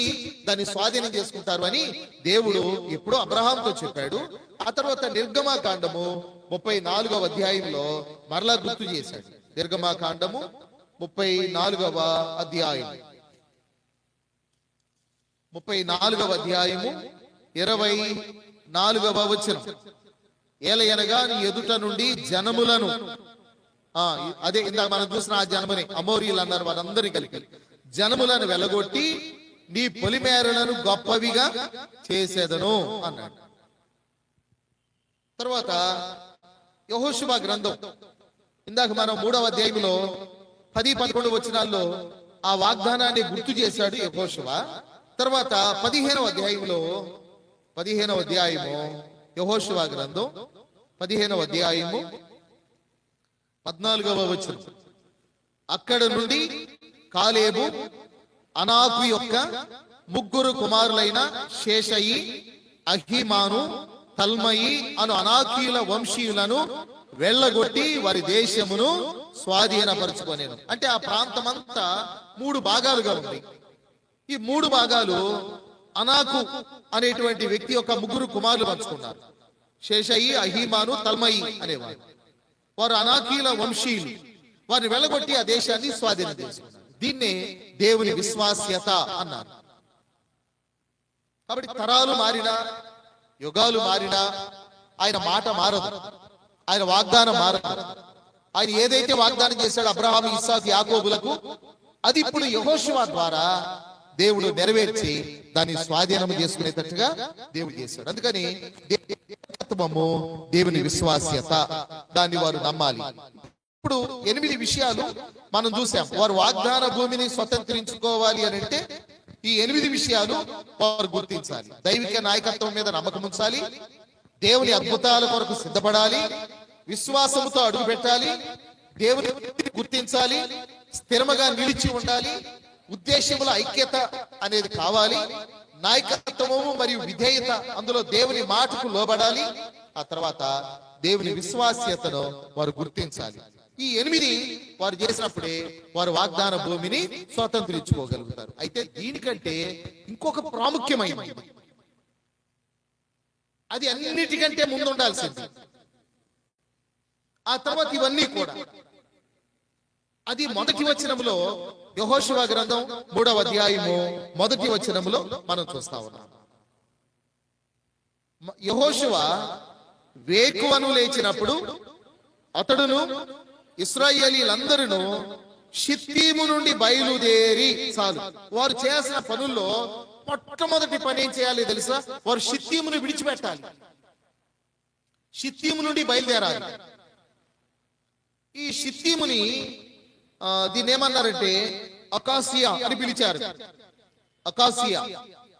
దాన్ని స్వాధీనం చేసుకుంటారు అని దేవుడు ఎప్పుడో అబ్రహాంతో చెప్పాడు. ఆ తర్వాత నిర్గమాకాండము 34వ అధ్యాయంలో మరలా గుర్తు చేశాడు. నిర్గమాకాండము 34వ అధ్యాయం 34వ అధ్యాయము 24వ వచనం. ఏలయనగా నీ ఎదుట నుండి జనములను, అదే ఇందాక మనం చూసిన ఆ జనముని అమోరీలు అన్నారు, వారందరినీ కలిపి జనములను వెలగొట్టి నీ పొలిమేరలను గొప్పవిగా చేసేదను అన్నాడు. తర్వాత యెహోషువ గ్రంథం ఇందాక మనం 3వ అధ్యాయంలో 10-11 వచనాల్లో ఆ వాగ్దానాన్ని గుర్తు చేశాడు యెహోషువ. తర్వాత 15వ అధ్యాయంలో 15వ అధ్యాయము యెహోషువ గ్రంథం 15వ అధ్యాయము 14వ వచనం. అక్కడ నుండి కాలేబు అనాకు యొక్క 3 కుమారులైన శేషయి, అహీమాను, తల్మయి అను అనాకీయుల వంశీయులను వెళ్ళగొట్టి వారి దేశమును స్వాధీనపరుచుకొనేను. అంటే ఆ ప్రాంతమంతా 3 భాగాలుగా ఉంది. ఈ 3 భాగాలు అనాకు అనేటువంటి వ్యక్తి యొక్క 3 కుమారులు పంచుకున్నారు. శేషయి, అహీమాను, తల్మయి అనేవారు. వారు అనాకీయుల వంశీయులు. వారిని వెళ్ళగొట్టి ఆ దేశాన్ని స్వాధీనం చేసుకున్నారు. దీన్నే దేవుని విశ్వాస్యత అన్నారు. కాబట్టి తరాలు మారినా, యుగాలు మారినా ఆయన మాట మారదు, ఆయన వాగ్దానం మారదు. ఆయన ఏదైతే వాగ్దానం చేశాడో అబ్రహాము, ఇస్సాకు, యాకోబులకు, అది ఇప్పుడు యెహోషువ ద్వారా దేవుడు నెరవేర్చి దాన్ని స్వాధీనం చేసుకునేటట్టుగా దేవుడు చేశాడు. అందుకని దేవుని విశ్వాస్యత, దాన్ని వారు నమ్మాలి. ఇప్పుడు 8 విషయాలు మనం చూసాం. వారు వాగ్దాన భూమిని స్వతంత్రించుకోవాలి అని అంటే ఈ 8 విషయాలు వారు గుర్తించాలి. దైవిక నాయకత్వం మీద నమ్మకం ఉంచాలి, దేవుని అద్భుతాల కొరకు సిద్ధపడాలి, విశ్వాసముతో అడుగు పెట్టాలి, దేవుని గుర్తించాలి, స్థిరముగా నిలిచి ఉండాలి, ఉద్దేశముల ఐక్యత అనేది కావాలి, నాయకత్వము మరియు విధేయత, అందులో దేవుని మాటకు లోబడాలి, ఆ తర్వాత దేవుని విశ్వాస్యతను వారు గుర్తించాలి. ఈ 8 వారు చేసినప్పుడే వారు వాగ్దాన భూమిని స్వతంత్రించుకోగలుగుతారు. అయితే దీనికంటే ఇంకొక ప్రాముఖ్యమైనది, అది అన్నిటికంటే ముందు ఉండాల్సింది. ఆ తర్వాత ఇవన్నీ కూడా అది మొదటి వచనములో, యెహోషువ గ్రంథం 3వ అధ్యాయము మొదటి వచనములో మనం చూస్తా ఉన్నాం. యెహోషువ వేకువను లేచినప్పుడు అతడును ఇశ్రాయేలీలందరూ షిత్తీము నుండి బయలుదేరి, చాలు వారు చేసిన పనుల్లో మొట్టమొదటి పని ఏం చేయాలి తెలుసా? వారు షిత్తీమును విడిచిపెట్టాలి, షిత్తీము నుండి బయలుదేరాలి. ఈ షిత్తీముని దీన్ని ఏమన్నారంటే అకాసియా అని పిలిచారు. అకాసియా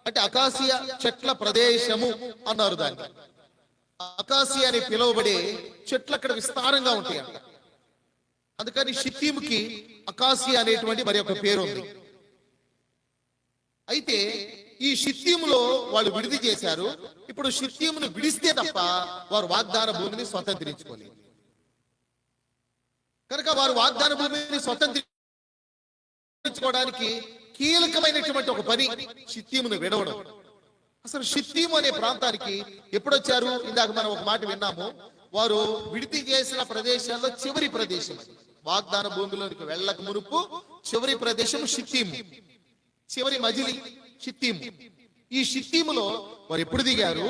అంటే అకాసియా చెట్ల ప్రదేశము అన్నారు దాన్ని. అకాసియా అని పిలువబడే చెట్లు అక్కడ విస్తారంగా ఉంటాయి అంట. అందుకని షిత్తీముకి అకాసియా అనేటువంటి మరి ఒక పేరు ఉంది. అయితే ఈ షిత్తీములో వాళ్ళు విడిది చేశారు. ఇప్పుడు షిత్తీమును విడిస్తే తప్ప వారు వాగ్దాన భూమిని స్వతంత్రించుకోలేదు. కనుక వారు వాగ్దాన భూమిని స్వతంత్రించుకోవడానికి కీలకమైనటువంటి ఒక పని షిత్తీమును విడవడం. అసలు షిత్తీము అనే ప్రాంతానికి ఎప్పుడొచ్చారు? ఇందాక మనం ఒక మాట విన్నాము, వారు విడిది చేసిన ప్రదేశాల్లో చివరి ప్రదేశం, వాగ్దాన భూమిలోనికి వెళ్ళక మునుపు చివరి ప్రదేశం షిత్తీము, చివరి మజిలి షిత్తీము. ఈ షిత్తీములో వారు ఎప్పుడు దిగారు?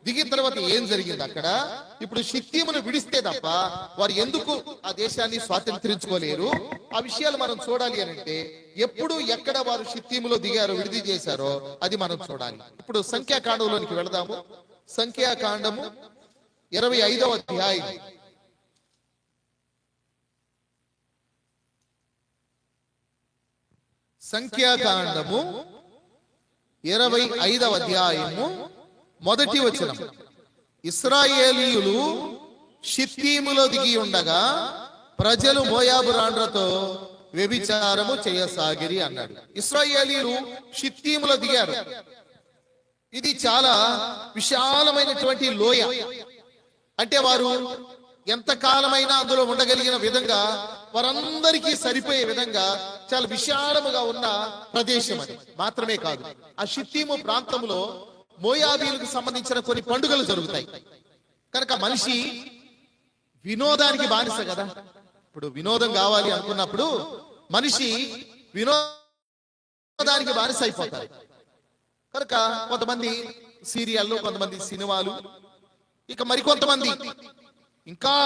దిగిన తర్వాత ఏం జరిగింది అక్కడ? ఇప్పుడు షిత్తీమును విడిస్తే తప్ప వారు ఎందుకు ఆ దేశాన్ని స్వాతంత్రించుకోలేరు? ఆ విషయాలు మనం చూడాలి అని అంటే ఎప్పుడు ఎక్కడ వారు షిత్తీములో దిగారో, విడిది చేశారో అది మనం చూడాలి. ఇప్పుడు సంఖ్యాకాండంలోనికి వెళదాము. సంఖ్యాకాండము 25వ అధ్యాయం. సంఖ్యాకాండము 25వ అధ్యాయము మొదటి వచనం. ఇశ్రాయేలీయులు షిత్తీములో దిగి ఉండగా ప్రజలు మోయాబు రాండ్రతో వ్యభిచారము చేయసాగిరి అన్నాడు. ఇశ్రాయేలీయులు షిత్తీములో దిగారు. ఇది చాలా విశాలమైనటువంటి లోయ. అంటే వారు ఎంతకాలమైనా అందులో ఉండగలిగిన విధంగా, వారందరికీ సరిపోయే విధంగా చాలా విశాలముగా ఉన్న ప్రదేశం అది. మాత్రమే కాదు, ఆ షిత్తీము ప్రాంతంలో మోయాబీలకు సంబంధించిన కొన్ని పండుగలు జరుగుతాయి. కనుక మనిషి వినోదానికి బానిస కదా. ఇప్పుడు వినోదం కావాలి అనుకున్నప్పుడు మనిషి వినోదానికి బానిస అయిపోతారు. కనుక కొంతమంది సీరియళ్ళు, కొంతమంది సినిమాలు, ఇక మరికొంతమంది ఇంకా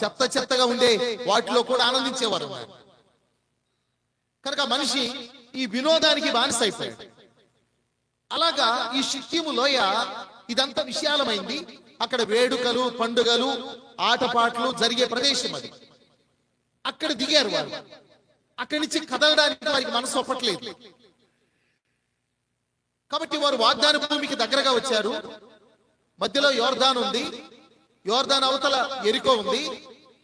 చెత్తగా ఉండే వాటిలో కూడా ఆనందించేవారు. కనుక మనిషి ఈ వినోదానికి బానిస అయిపోయాడు. అలాగా ఈ షిత్తీము లోయ ఇదంతా విశాలమైంది. అక్కడ వేడుకలు, పండుగలు, ఆటపాటలు జరిగే ప్రదేశం అది. అక్కడ దిగారు వారు. అక్కడి నుంచి కదలడానికి వారికి మనసు ఒప్పట్లేదు. కాబట్టి వారు వాగ్దాన భూమికి దగ్గరగా వచ్చారు. మధ్యలో యోర్దాన్ ఉంది, యోర్దాన్ అవతల ఎరికో ఉంది.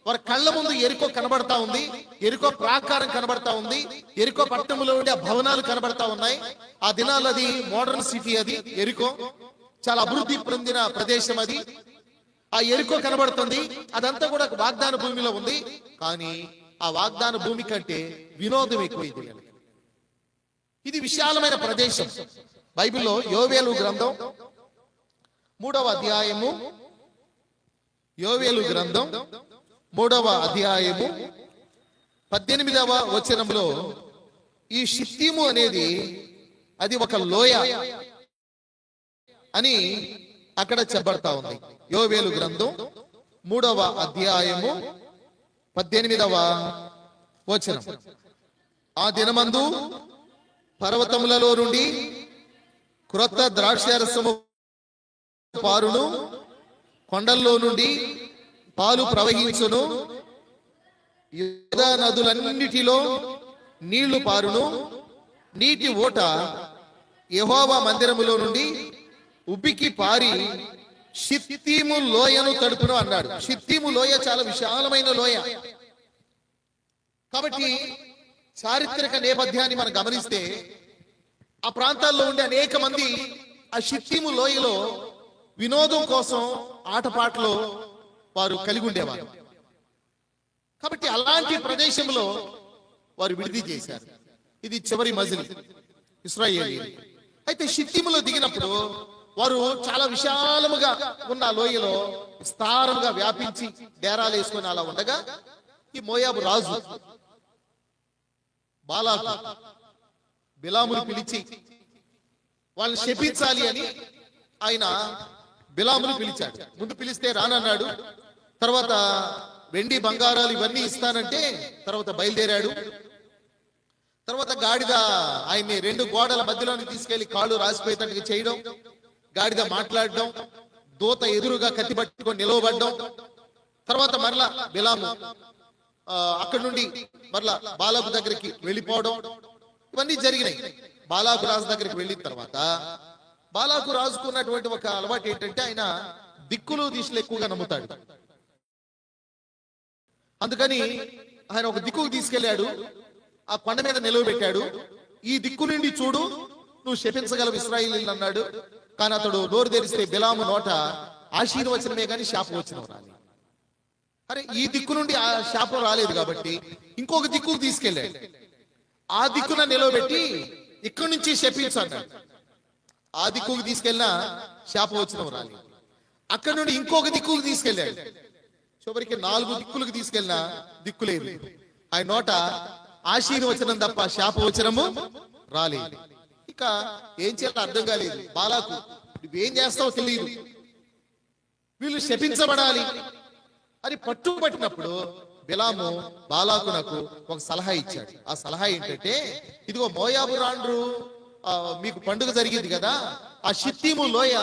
వారి కళ్ళ ముందు ఎరికో కనబడతా ఉంది, ఎరికో ప్రాకారం కనబడతా ఉంది, ఎరికో పట్టణంలో ఉండే భవనాలు కనబడతా ఉన్నాయి. ఆ దినాల్లో అది మోడర్న్ సిటీ, అది ఎరికో చాలా అభివృద్ధి పొందిన ప్రదేశం అది. ఆ ఎరికో కనబడుతుంది, అదంతా కూడా వాగ్దాన భూమిలో ఉంది. కానీ ఆ వాగ్దాన భూమి కంటే వినోదం ఎక్కువైంది. ఇది విశాలమైన ప్రదేశం. బైబిల్లో యోవేలు గ్రంథం 3వ అధ్యాయము, యోవేలు గ్రంథం 3వ అధ్యాయము 18వ వచనంలో ఈ షిత్తీము అనేది అది ఒక లోయ అని అక్కడ చెప్పబడతా ఉంది. యోవేలు గ్రంథం 3వ అధ్యాయము 18వ వచనం. ఆ దినమందు పర్వతములలో నుండి క్రొత్త ద్రాక్షారసము పారును, కొండల్లో నుండి పాలు ప్రవహించును, యూదా నదులన్నిటిలో నీళ్లు పారును, నీటి ఓట యెహోవా మందిరములో నుండి ఉబ్బికి పారి షిత్తీము లోయను తడుపును అన్నాడు. షిత్తీము లోయ చాలా విశాలమైన లోయ. కాబట్టి చారిత్రక నేపథ్యాన్ని మనం గమనిస్తే ఆ ప్రాంతాల్లో ఉండే అనేక మంది ఆ షిత్తీము లోయలో వినోదం కోసం ఆటపాటలో వారు కలిగి ఉండేవారు. కాబట్టి అలాంటి ప్రదేశంలో వారు విడిది చేశారు. ఇది చివరి మజిలీ ఇశ్రాయేలీయులు. అయితే షిత్తీములో దిగినప్పుడు వారు చాలా విశాలముగా ఉన్న లోయలో విస్తారముగా వ్యాపించి డేరాలు వేసుకొని అలా ఉండగా ఈ మోయాబు రాజు బాలాకు బిలామును పిలిచి వాళ్ళని శపించాలి అని ఆయన బిలామును పిలిచాడు. ముందు పిలిస్తే రానన్నాడు. తర్వాత వెండి బంగారాలు ఇవన్నీ ఇస్తానంటే తర్వాత బయలుదేరాడు. తర్వాత గాడిద ఆయన్ని రెండు గోడల మధ్యలోని తీసుకెళ్లి కాళ్ళు రాసిపోయేటట్టుగా చేయడం, గాడిద మాట్లాడడం, దూత ఎదురుగా కత్తి పట్టుకొని నిలవబడ్డం, తర్వాత మరలా బిలాము అక్కడి నుండి మరలా బాలాకు దగ్గరికి వెళ్ళిపోవడం, ఇవన్నీ జరిగినాయి. బాలాకు రాజు దగ్గరికి వెళ్ళిన తర్వాత బాలాకు రాజుకున్నటువంటి ఒక అలవాటు ఏంటంటే ఆయన దిక్కులు దిశలు ఎక్కువగా నమ్ముతాడు. అందుకని ఆయన ఒక దిక్కుకు తీసుకెళ్లాడు, ఆ కొండ మీద నిలవబెట్టాడు. ఈ దిక్కు నుండి చూడు, నువ్వు శపించగలవు ఇశ్రాయేలీయులను అన్నాడు. కానీ అతడు నోరు తెరిస్తే బిలాము నోట ఆశీర్వచనమే కానీ శాపం వచ్చిన రాలి. అరే, ఈ దిక్కు నుండి ఆ శాపం రాలేదు కాబట్టి ఇంకొక దిక్కుకు తీసుకెళ్ళాడు. ఆ దిక్కున నిలవబెట్టి ఇక్కడి నుంచి శపించు అన్నాడు. ఆ దిక్కుకు తీసుకెళ్ళినా శాపం వచ్చిన రాలి. అక్కడి నుండి ఇంకొక దిక్కుకు తీసుకెళ్ళాడు. చివరికి 4 దిక్కులకు తీసుకెళ్ళినా దిక్కులేదు. ఆయన నోట ఆశీర్వచనం తప్ప శాపవచనము రాలేదు. ఇక ఏం చేయాలో అర్థం కాలేదు బాలాకు. నువ్వేం చేస్తావో తెలియదు, వీళ్ళు శపించబడాలి అని పట్టుబట్టినప్పుడు బిలాము బాలాకునకు ఒక సలహా ఇచ్చాడు. ఆ సలహా ఏంటంటే, ఇదిగో మోయాబు రాండ్రు మీకు పండుగ జరిగింది కదా, ఆ షిత్తీము లోయ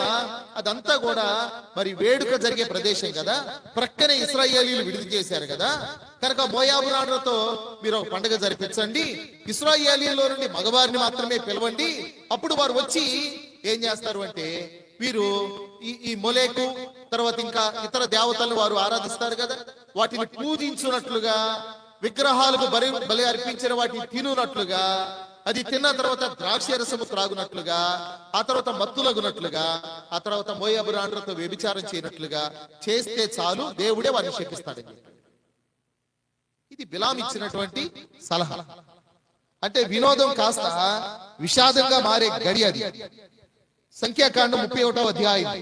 అదంతా కూడా మరి వేడుక జరిగే ప్రదేశం కదా, ప్రక్కనే ఇశ్రాయేలీయులు విడిది చేశారు కదా, కనుక మోయాబు రాండ్రతో మీరు ఒక పండుగ జరిపించండి, ఇశ్రాయేలీయుల నుండి మగవారిని మాత్రమే పిలవండి. అప్పుడు వారు వచ్చి ఏం చేస్తారు అంటే, వీరు ఈ మొలేకు తర్వాత ఇంకా ఇతర దేవతలను వారు ఆరాధిస్తారు కదా, వాటిని పూజించున్నట్లుగా, విగ్రహాలకు బలి అర్పించిన వాటిని తినున్నట్లుగా, అది తిన్న తర్వాత ద్రాక్షరసము త్రాగునట్లుగా, ఆ తర్వాత మత్తులగునట్లుగా, ఆ తర్వాత మోయాబు రాండ్రతో వ్యభిచారం చేయనట్లుగా చేస్తే చాలు, దేవుడే వారిని శపిస్తాడని చెప్పాడు. ఇది బిలాము ఇచ్చినటువంటి సలహా. అంటే వినోదం కాస్త విషాదంగా మారే గడి అది. సంఖ్యాకాండం 31వ అధ్యాయం,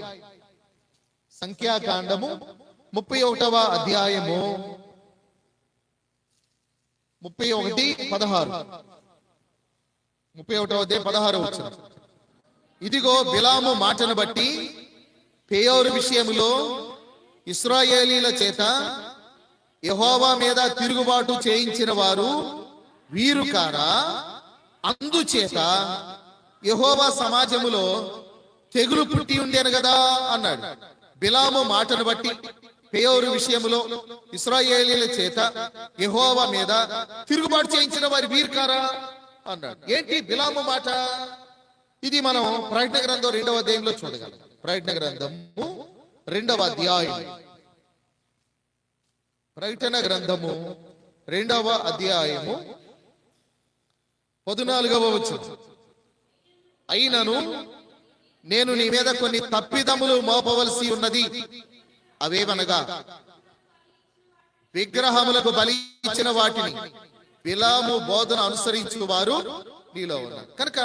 సంఖ్యాకాండము 31వ అధ్యాయము 31:16, 31వ అధ్యాయం 16వ వచనం. ఇదిగో బిలాము మాటను బట్టి పెయోరు విషయములో ఇశ్రాయేలీల చేత యెహోవా మీద తిరుగుబాటు చేయించిన వారు వీరు కారా, అందుచేత యెహోవా సమాజములో తెగులు పుట్టి ఉండేను కదా అన్నాడు. బిలాము మాటను బట్టి పెయోరు విషయములో ఇశ్రాయేలీల చేత యెహోవా మీద తిరుగుబాటు చేయించిన వారు వీరు కారా అన్నాడు. ఏంటి బిలాము మాట? ఇది మనం ప్రకటన గ్రంథం 2వ అధ్యాయంలో చూడగలం. ప్రకటన గ్రంథము 2వ అధ్యాయం, ప్రకటన గ్రంథము 2వ అధ్యాయము 14వ వచనం. అయినను నేను నీ మీద కొన్ని తప్పిదములు మోపవలసి ఉన్నది, అవేవనగా విగ్రహములకు బలి ఇచ్చిన వాటిని బిలాము బోధన అనుసరించు వారు నీలో ఉన్నారు. కనుక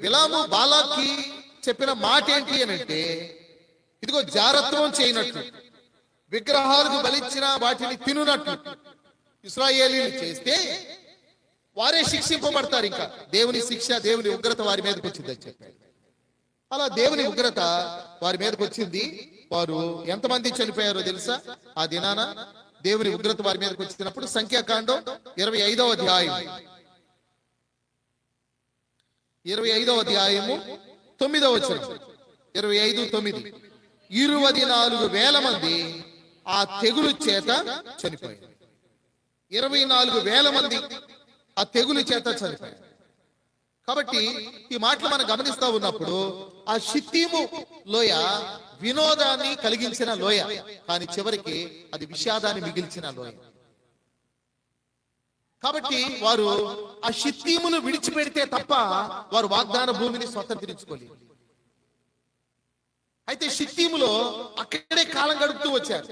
బిలాము బాలాకి చెప్పిన మాట ఏంటి అని అంటే, ఇదిగో జారత్వం చేయనట్లు, విగ్రహాలకు బలిచ్చిన వాటిని తినునట్లు ఇశ్రాయేలీయులు చేస్తే వారే శిక్షింపబడతారు. ఇంకా దేవుని శిక్ష, దేవుని ఉగ్రత వారి మీదకి వచ్చిందని చెప్పాడు. అలా దేవుని ఉగ్రత వారి మీదకి వచ్చింది. వారు ఎంతమంది చనిపోయారో తెలుసా? ఆ దినాన దేవుని ఉగ్రత వారి మీదకి వచ్చినప్పుడు సంఖ్యాకాండం 25వ అధ్యాయం, 25వ అధ్యాయము 9వ వచనం, 25:9. 24,000 మంది ఆ తెగులు చేత చనిపోయారు. 24,000 మంది ఆ తెగులు చేత చనిపోయారు. కాబట్టి ఈ మాటలు మనం గమనిస్తా ఉన్నప్పుడు ఆ షిత్తీము లోయ వినోదాన్ని కలిగించిన లోయ, కానీ చివరికి అది విషాదాన్ని మిగిల్చిన లోయ. కాబట్టి వారు ఆ షిత్తీమును విడిచిపెడితే తప్ప వారు వాగ్దాన భూమిని స్వతంత్రించుకోలేదు. అయితే షిత్తీములో అక్కడే కాలం గడుపుతూ వచ్చారు.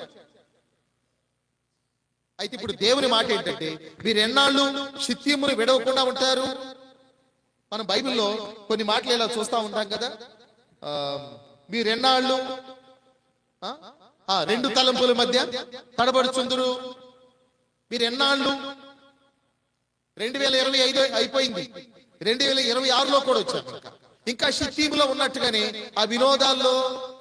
అయితే ఇప్పుడు దేవుని మాట ఏంటంటే, మీరు ఎన్నాళ్ళు షిత్తీమును విడవకుండా ఉంటారు? మనం బైబిల్లో కొన్ని మాటలు ఇలా చూస్తూ ఉంటాం కదా, మీరెన్నాళ్ళు రెండు తలంపుల మధ్య తడబడుచుందురు. మీరు ఎన్నాళ్ళు 2025 అయిపోయింది, 2026లో కూడా వచ్చారు. ఇంకా షిత్తీములో ఉన్నట్టుగానే ఆ వినోదాల్లో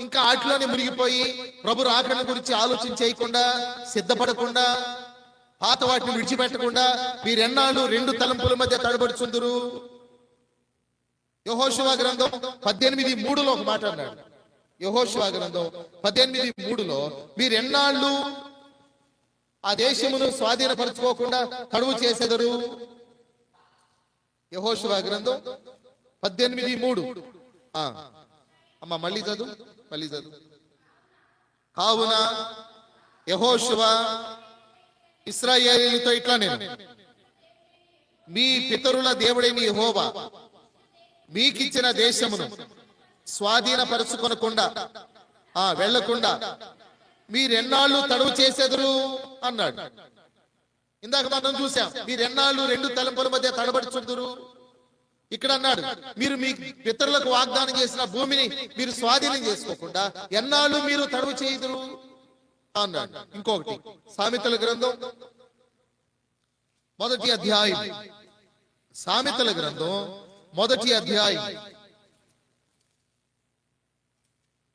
ఇంకా ఆటలోనే మునిగిపోయి ప్రభు రాకడ గురించి ఆలోచన చేయకుండా, సిద్ధపడకుండా, పాత వాటిని విడిచిపెట్టకుండా మీరెన్నాళ్ళు 2 తలంపుల మధ్య తడబడుచుందురు. యెహోషువ గ్రంథం 18:3లో ఒక మాట అన్నాడు. యెహోషువ గ్రంథం 18:3లో మీరెన్నాళ్ళు ఆ దేశమును స్వాధీనపరచుకోకుండా కడువు చేసెదరు. యెహోషువ గ్రంథం 18:3. అమ్మ మళ్ళీ చదువు. కావున యెహోషువ ఇశ్రాయేలీయులతో ఇట్లా నేను, మీ పితరుల దేవుడైన యెహోవా మీకిచ్చిన దేశమును స్వాధీనపరచుకొనకుండా వెళ్లకుండా మీరెన్నాళ్ళు తడువు చేసేదరు అన్నాడు. ఇందాక మనం చూసాం, మీరెన్నాళ్ళు 2 తలంపుల మధ్య తడబడుచుందురు. ఇక్కడ అన్నాడు, మీరు మీ పితరులకు వాగ్దానం చేసిన భూమిని మీరు స్వాధీనం చేసుకోకుండా ఎన్నాళ్ళు మీరు తడువు చేయుదురు అన్నాడు. ఇంకొకటి సామెతల గ్రంథం 1వ అధ్యాయం, సామెతల గ్రంథం 1వ అధ్యాయం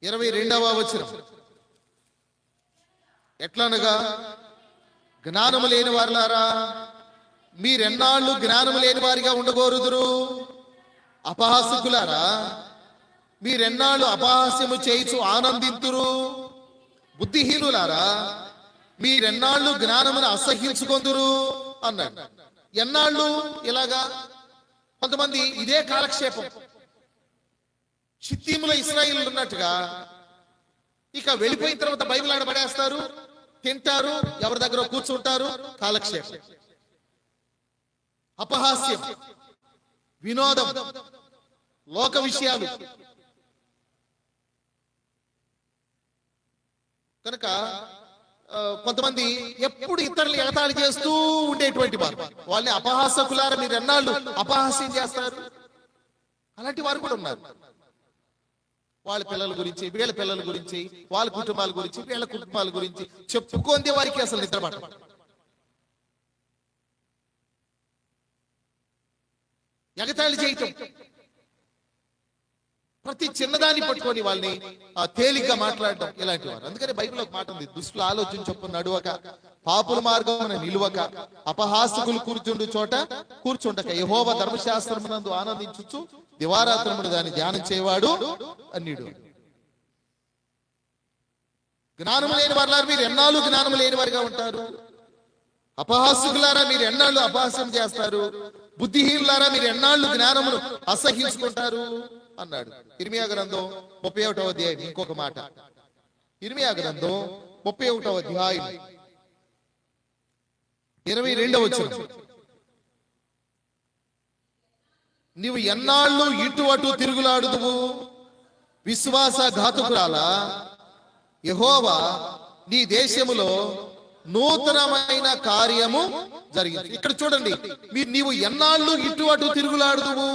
22వ వచనం. ఎట్లనగా, జ్ఞానము లేని వారులారా మీరెన్నాళ్ళు జ్ఞానము లేని వారిగా ఉండగోరుదురు. అపహాసకులారా మీరెన్నాళ్ళు అపహాస్యము చేయుచు ఆనందింతురు. బుద్ధిహీనులారా మీరెన్నాళ్ళు జ్ఞానమును అసహ్యించుకొందురు అన్నాడు. ఎన్నాళ్ళు ఇలాగా? కొంతమంది ఇదే కాలక్షేపం, షిత్తీములో ఇశ్రాయేలీయులు ఉన్నట్టుగా ఇక వెళ్ళిపోయిన తర్వాత బైబిల్ ఆడబడేస్తారు, తింటారు, ఎవరి దగ్గర కూర్చుంటారు. కాలక్షేపం, అపహాస్యం, వినోదం, లోక విషయాలు. కనుక కొంతమంది ఎప్పుడు ఇతరులు ఎగతాళి చేస్తూ ఉండేటువంటి వారు, వాళ్ళని అపహాసకులారా మీరు ఎన్నాళ్ళు అపహాస్యం చేస్తారు. అలాంటి వారు కూడా ఉన్నారు. వాళ్ళ పిల్లల గురించి, వీళ్ళ పిల్లల గురించి, వాళ్ళ కుటుంబాల గురించి, వీళ్ళ కుటుంబాల గురించి చెప్పుకుందే వారికి అసలు నిద్రపడదు. ఎగతాళి చేయటం, ప్రతి చిన్నదాన్ని పట్టుకొని వాళ్ళని తేలిగ్గా మాట్లాడటం, ఇలాంటి వారు. అందుకని బైబిల్ ఒక మాట ఉంది, దుష్టుల ఆలోచన చొప్పున నడువక, పాపుల మార్గమున నిలువక, అపహాసకులు కూర్చుండు చోట కూర్చుండక, యెహోవా ధర్మశాస్త్రమునందు ఆనందించుచు దివారాత్రములు దాన్ని ధ్యానం చేయవాడు అన్నిడు. జ్ఞానము లేని వారు మీరు ఎన్నాళ్ళు జ్ఞానము లేని వారిగా ఉంటారు. అపహాసకులారా మీరు ఎన్నాళ్ళు అపహాస్యం చేస్తారు. బుద్ధిహీనులారా మీరు ఎన్నాళ్ళు జ్ఞానమును అసహించుకుంటారు అన్నాడు. ఇర్మియా గ్రంథం 31వ అధ్యాయం ఇంకొక మాట. ఇర్మియా గ్రంథం 31వ అధ్యాయం 22వ వచనం. నీవు ఎన్నాళ్ళు ఇటు అటు తిరుగులాడుదువు, విశ్వాస ఘాతుకురాలా, యెహోవా నీ దేశములో నూతనమైన కార్యము జరిగింది. ఇక్కడ చూడండి, నీవు ఎన్నాళ్ళు ఇటు అటు తిరుగులాడుదువు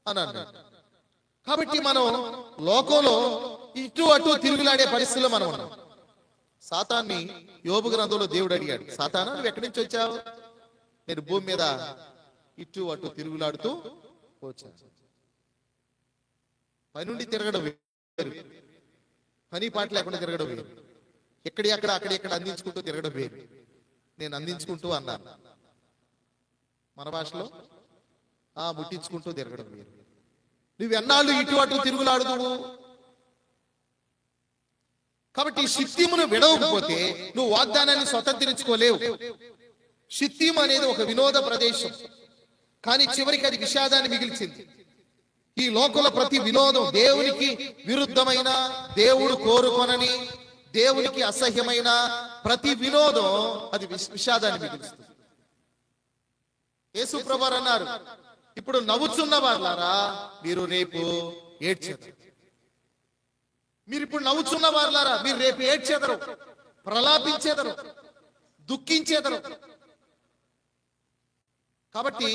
అని అన్నాడు. కాబట్టి మనం లోకంలో ఇటు అటు తిరుగులాడే పరిస్థితిలో మనం ఉన్నాం. సాతాన్ని యోబు గ్రంథంలో దేవుడు అడిగాడు, సాతానా నువ్వు ఎక్కడి నుంచి వచ్చావు? నేను భూమి మీద ఇటు అటు తిరుగులాడుతూ వచ్చాను. పని నుండి తిరగడం వేరు, పని పాట లేకుండా తిరగడం వేరు, ఎక్కడి అక్కడ అక్కడి ఇక్కడ అందించుకుంటూ తిరగడం వేరు. నేను అందించుకుంటూ అన్నాను, మన భాషలో ముట్టించుకుంటూ తిరగడం వేరు. నువ్వు ఎన్నాళ్ళు ఇటు అటు తిరుగులాడుదువు. కాబట్టి షిత్తీమును విడవకపోతే నువ్వు వాగ్దానాన్ని స్వతంత్రించుకోలేవు. షిత్తీము అనేది ఒక వినోద ప్రదేశం, కానీ చివరికి అది విషాదాన్ని మిగిల్చింది. ఈ లోకంలో ప్రతి వినోదం దేవునికి విరుద్ధమైన, దేవుడు కోరుకొనని, దేవునికి అసహ్యమైన ప్రతి వినోదం అది విషాదాన్ని మిగులుస్తుంది. యేసు ప్రభువారు అన్నారు, ఇప్పుడు నవ్వుచున్న వారులారా మీరు రేపు ఏడ్చెదరు. మీరు ఇప్పుడు నవ్వుచున్న వారులారా మీరు రేపు ఏడ్చెదరు, ప్రలాపించేదరు, దుఃఖించేదరు. కాబట్టి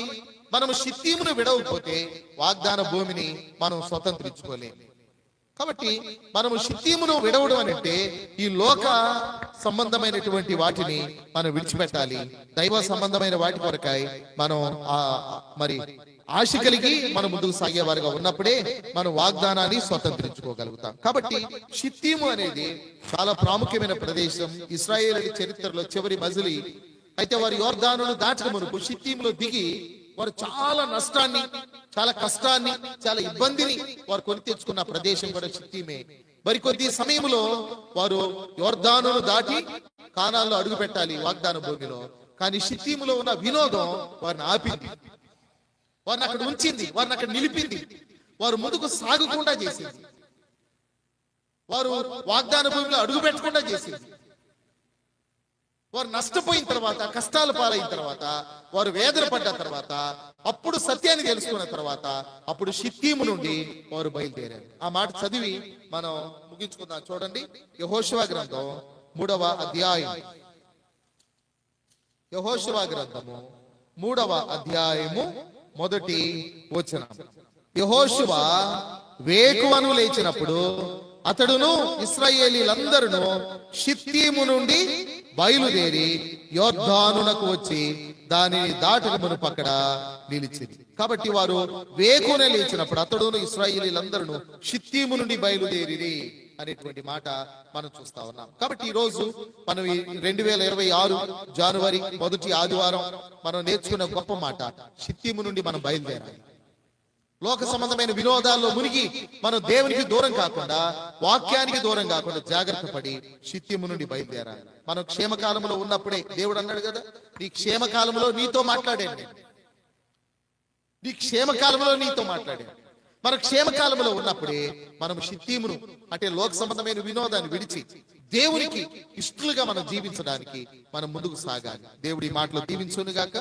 మనము షిత్తీమును విడవకపోతే వాగ్దాన భూమిని మనం స్వతంత్రించుకోలేము. కాబట్టి మనము షిత్తీమును విడవడం అంటే ఈ లోక సంబంధమైనటువంటి వాటిని మనం విడిచిపెట్టాలి. దైవ సంబంధమైన వాటి కొరకై మనం మరి ఆశ కలిగి మనం ముందుకు సాగేవారుగా ఉన్నప్పుడే మనం వాగ్దానాన్ని స్వతంత్రించుకోగలుగుతాం. కాబట్టి షిత్తీము అనేది చాలా ప్రాముఖ్యమైన ప్రదేశం. ఇశ్రాయేలు చరిత్రలో చివరి మజిలీ. అయితే వారు యోర్దానును దాటక మునుపు షిత్తీములో దిగి వారు చాలా నష్టాన్ని, చాలా కష్టాన్ని, చాలా ఇబ్బందిని వారు కొని తెచ్చుకున్న ప్రదేశం కూడా షిత్తీమే. మరికొద్ది సమయంలో వారు యోర్దానును దాటి కానాల్లో అడుగు పెట్టాలి వాగ్దాన భూమిలో. కానీ షిత్తీములో ఉన్న వినోదం వారిని ఆపింది, వారిని అక్కడ ఉంచింది, వారిని అక్కడ నిలిపింది, వారు ముందుకు సాగకుండా చేసింది, వారు వాగ్దాన భూమిలో అడుగు పెట్టకుండా చేసింది. వారు నష్టపోయిన తర్వాత, కష్టాల పాలైన తర్వాత, వారు వేదన పడ్డ తర్వాత, అప్పుడు సత్యాన్ని తెలుసుకున్న తర్వాత, అప్పుడు షిత్తీము నుండి వారు బయలుదేరారు. ఆ మాట చదివి మనం ముగించుకుందాం. చూడండి, యెహోషువ గ్రంథం 3వ అధ్యాయం. యెహోషువ గ్రంథము 3వ అధ్యాయము 1వ వచనం. యెహోషువ వేకువను లేచినప్పుడు అతడును ఇశ్రాయేలీలందరూ షిత్తీము నుండి బయలుదేరి యోర్దానునకు వచ్చి దానిని దాటక మునుపు అక్కడ నిలిచింది. కాబట్టి వారు వేకున లేచినప్పుడు అతడును ఇశ్రాయేలీలందరూ షిత్తీము నుండి బయలుదేరి అనేటువంటి మాట మనం చూస్తా ఉన్నాం. కాబట్టి ఈ రోజు మనం 2026 జనవరి 1వ ఆదివారం మనం నేర్చుకున్న గొప్ప మాట, షిత్తీము నుండి మనం బయలుదేరాలి. లోక సంబంధమైన వినోదాల్లో మునిగి మనం దేవునికి దూరం కాకుండా, వాక్యానికి దూరం కాకుండా జాగ్రత్త పడి షిత్తీము నుండి బయలుదేరాలి. మనం క్షేమకాలంలో ఉన్నప్పుడే దేవుడు అన్నాడు కదా, నీ క్షేమకాలంలో నీతో మాట్లాడాను, నీ క్షేమకాలంలో నీతో మాట్లాడాను. మన క్షేమకాలంలో ఉన్నప్పుడే మనం షిత్తీమును అంటే లోక సంబంధమైన వినోదాన్ని విడిచి దేవునికి ఇష్టలుగా మనం జీవించడానికి మనం ముందుకు సాగాలి. దేవుడి మాటలు దీవించును గాక.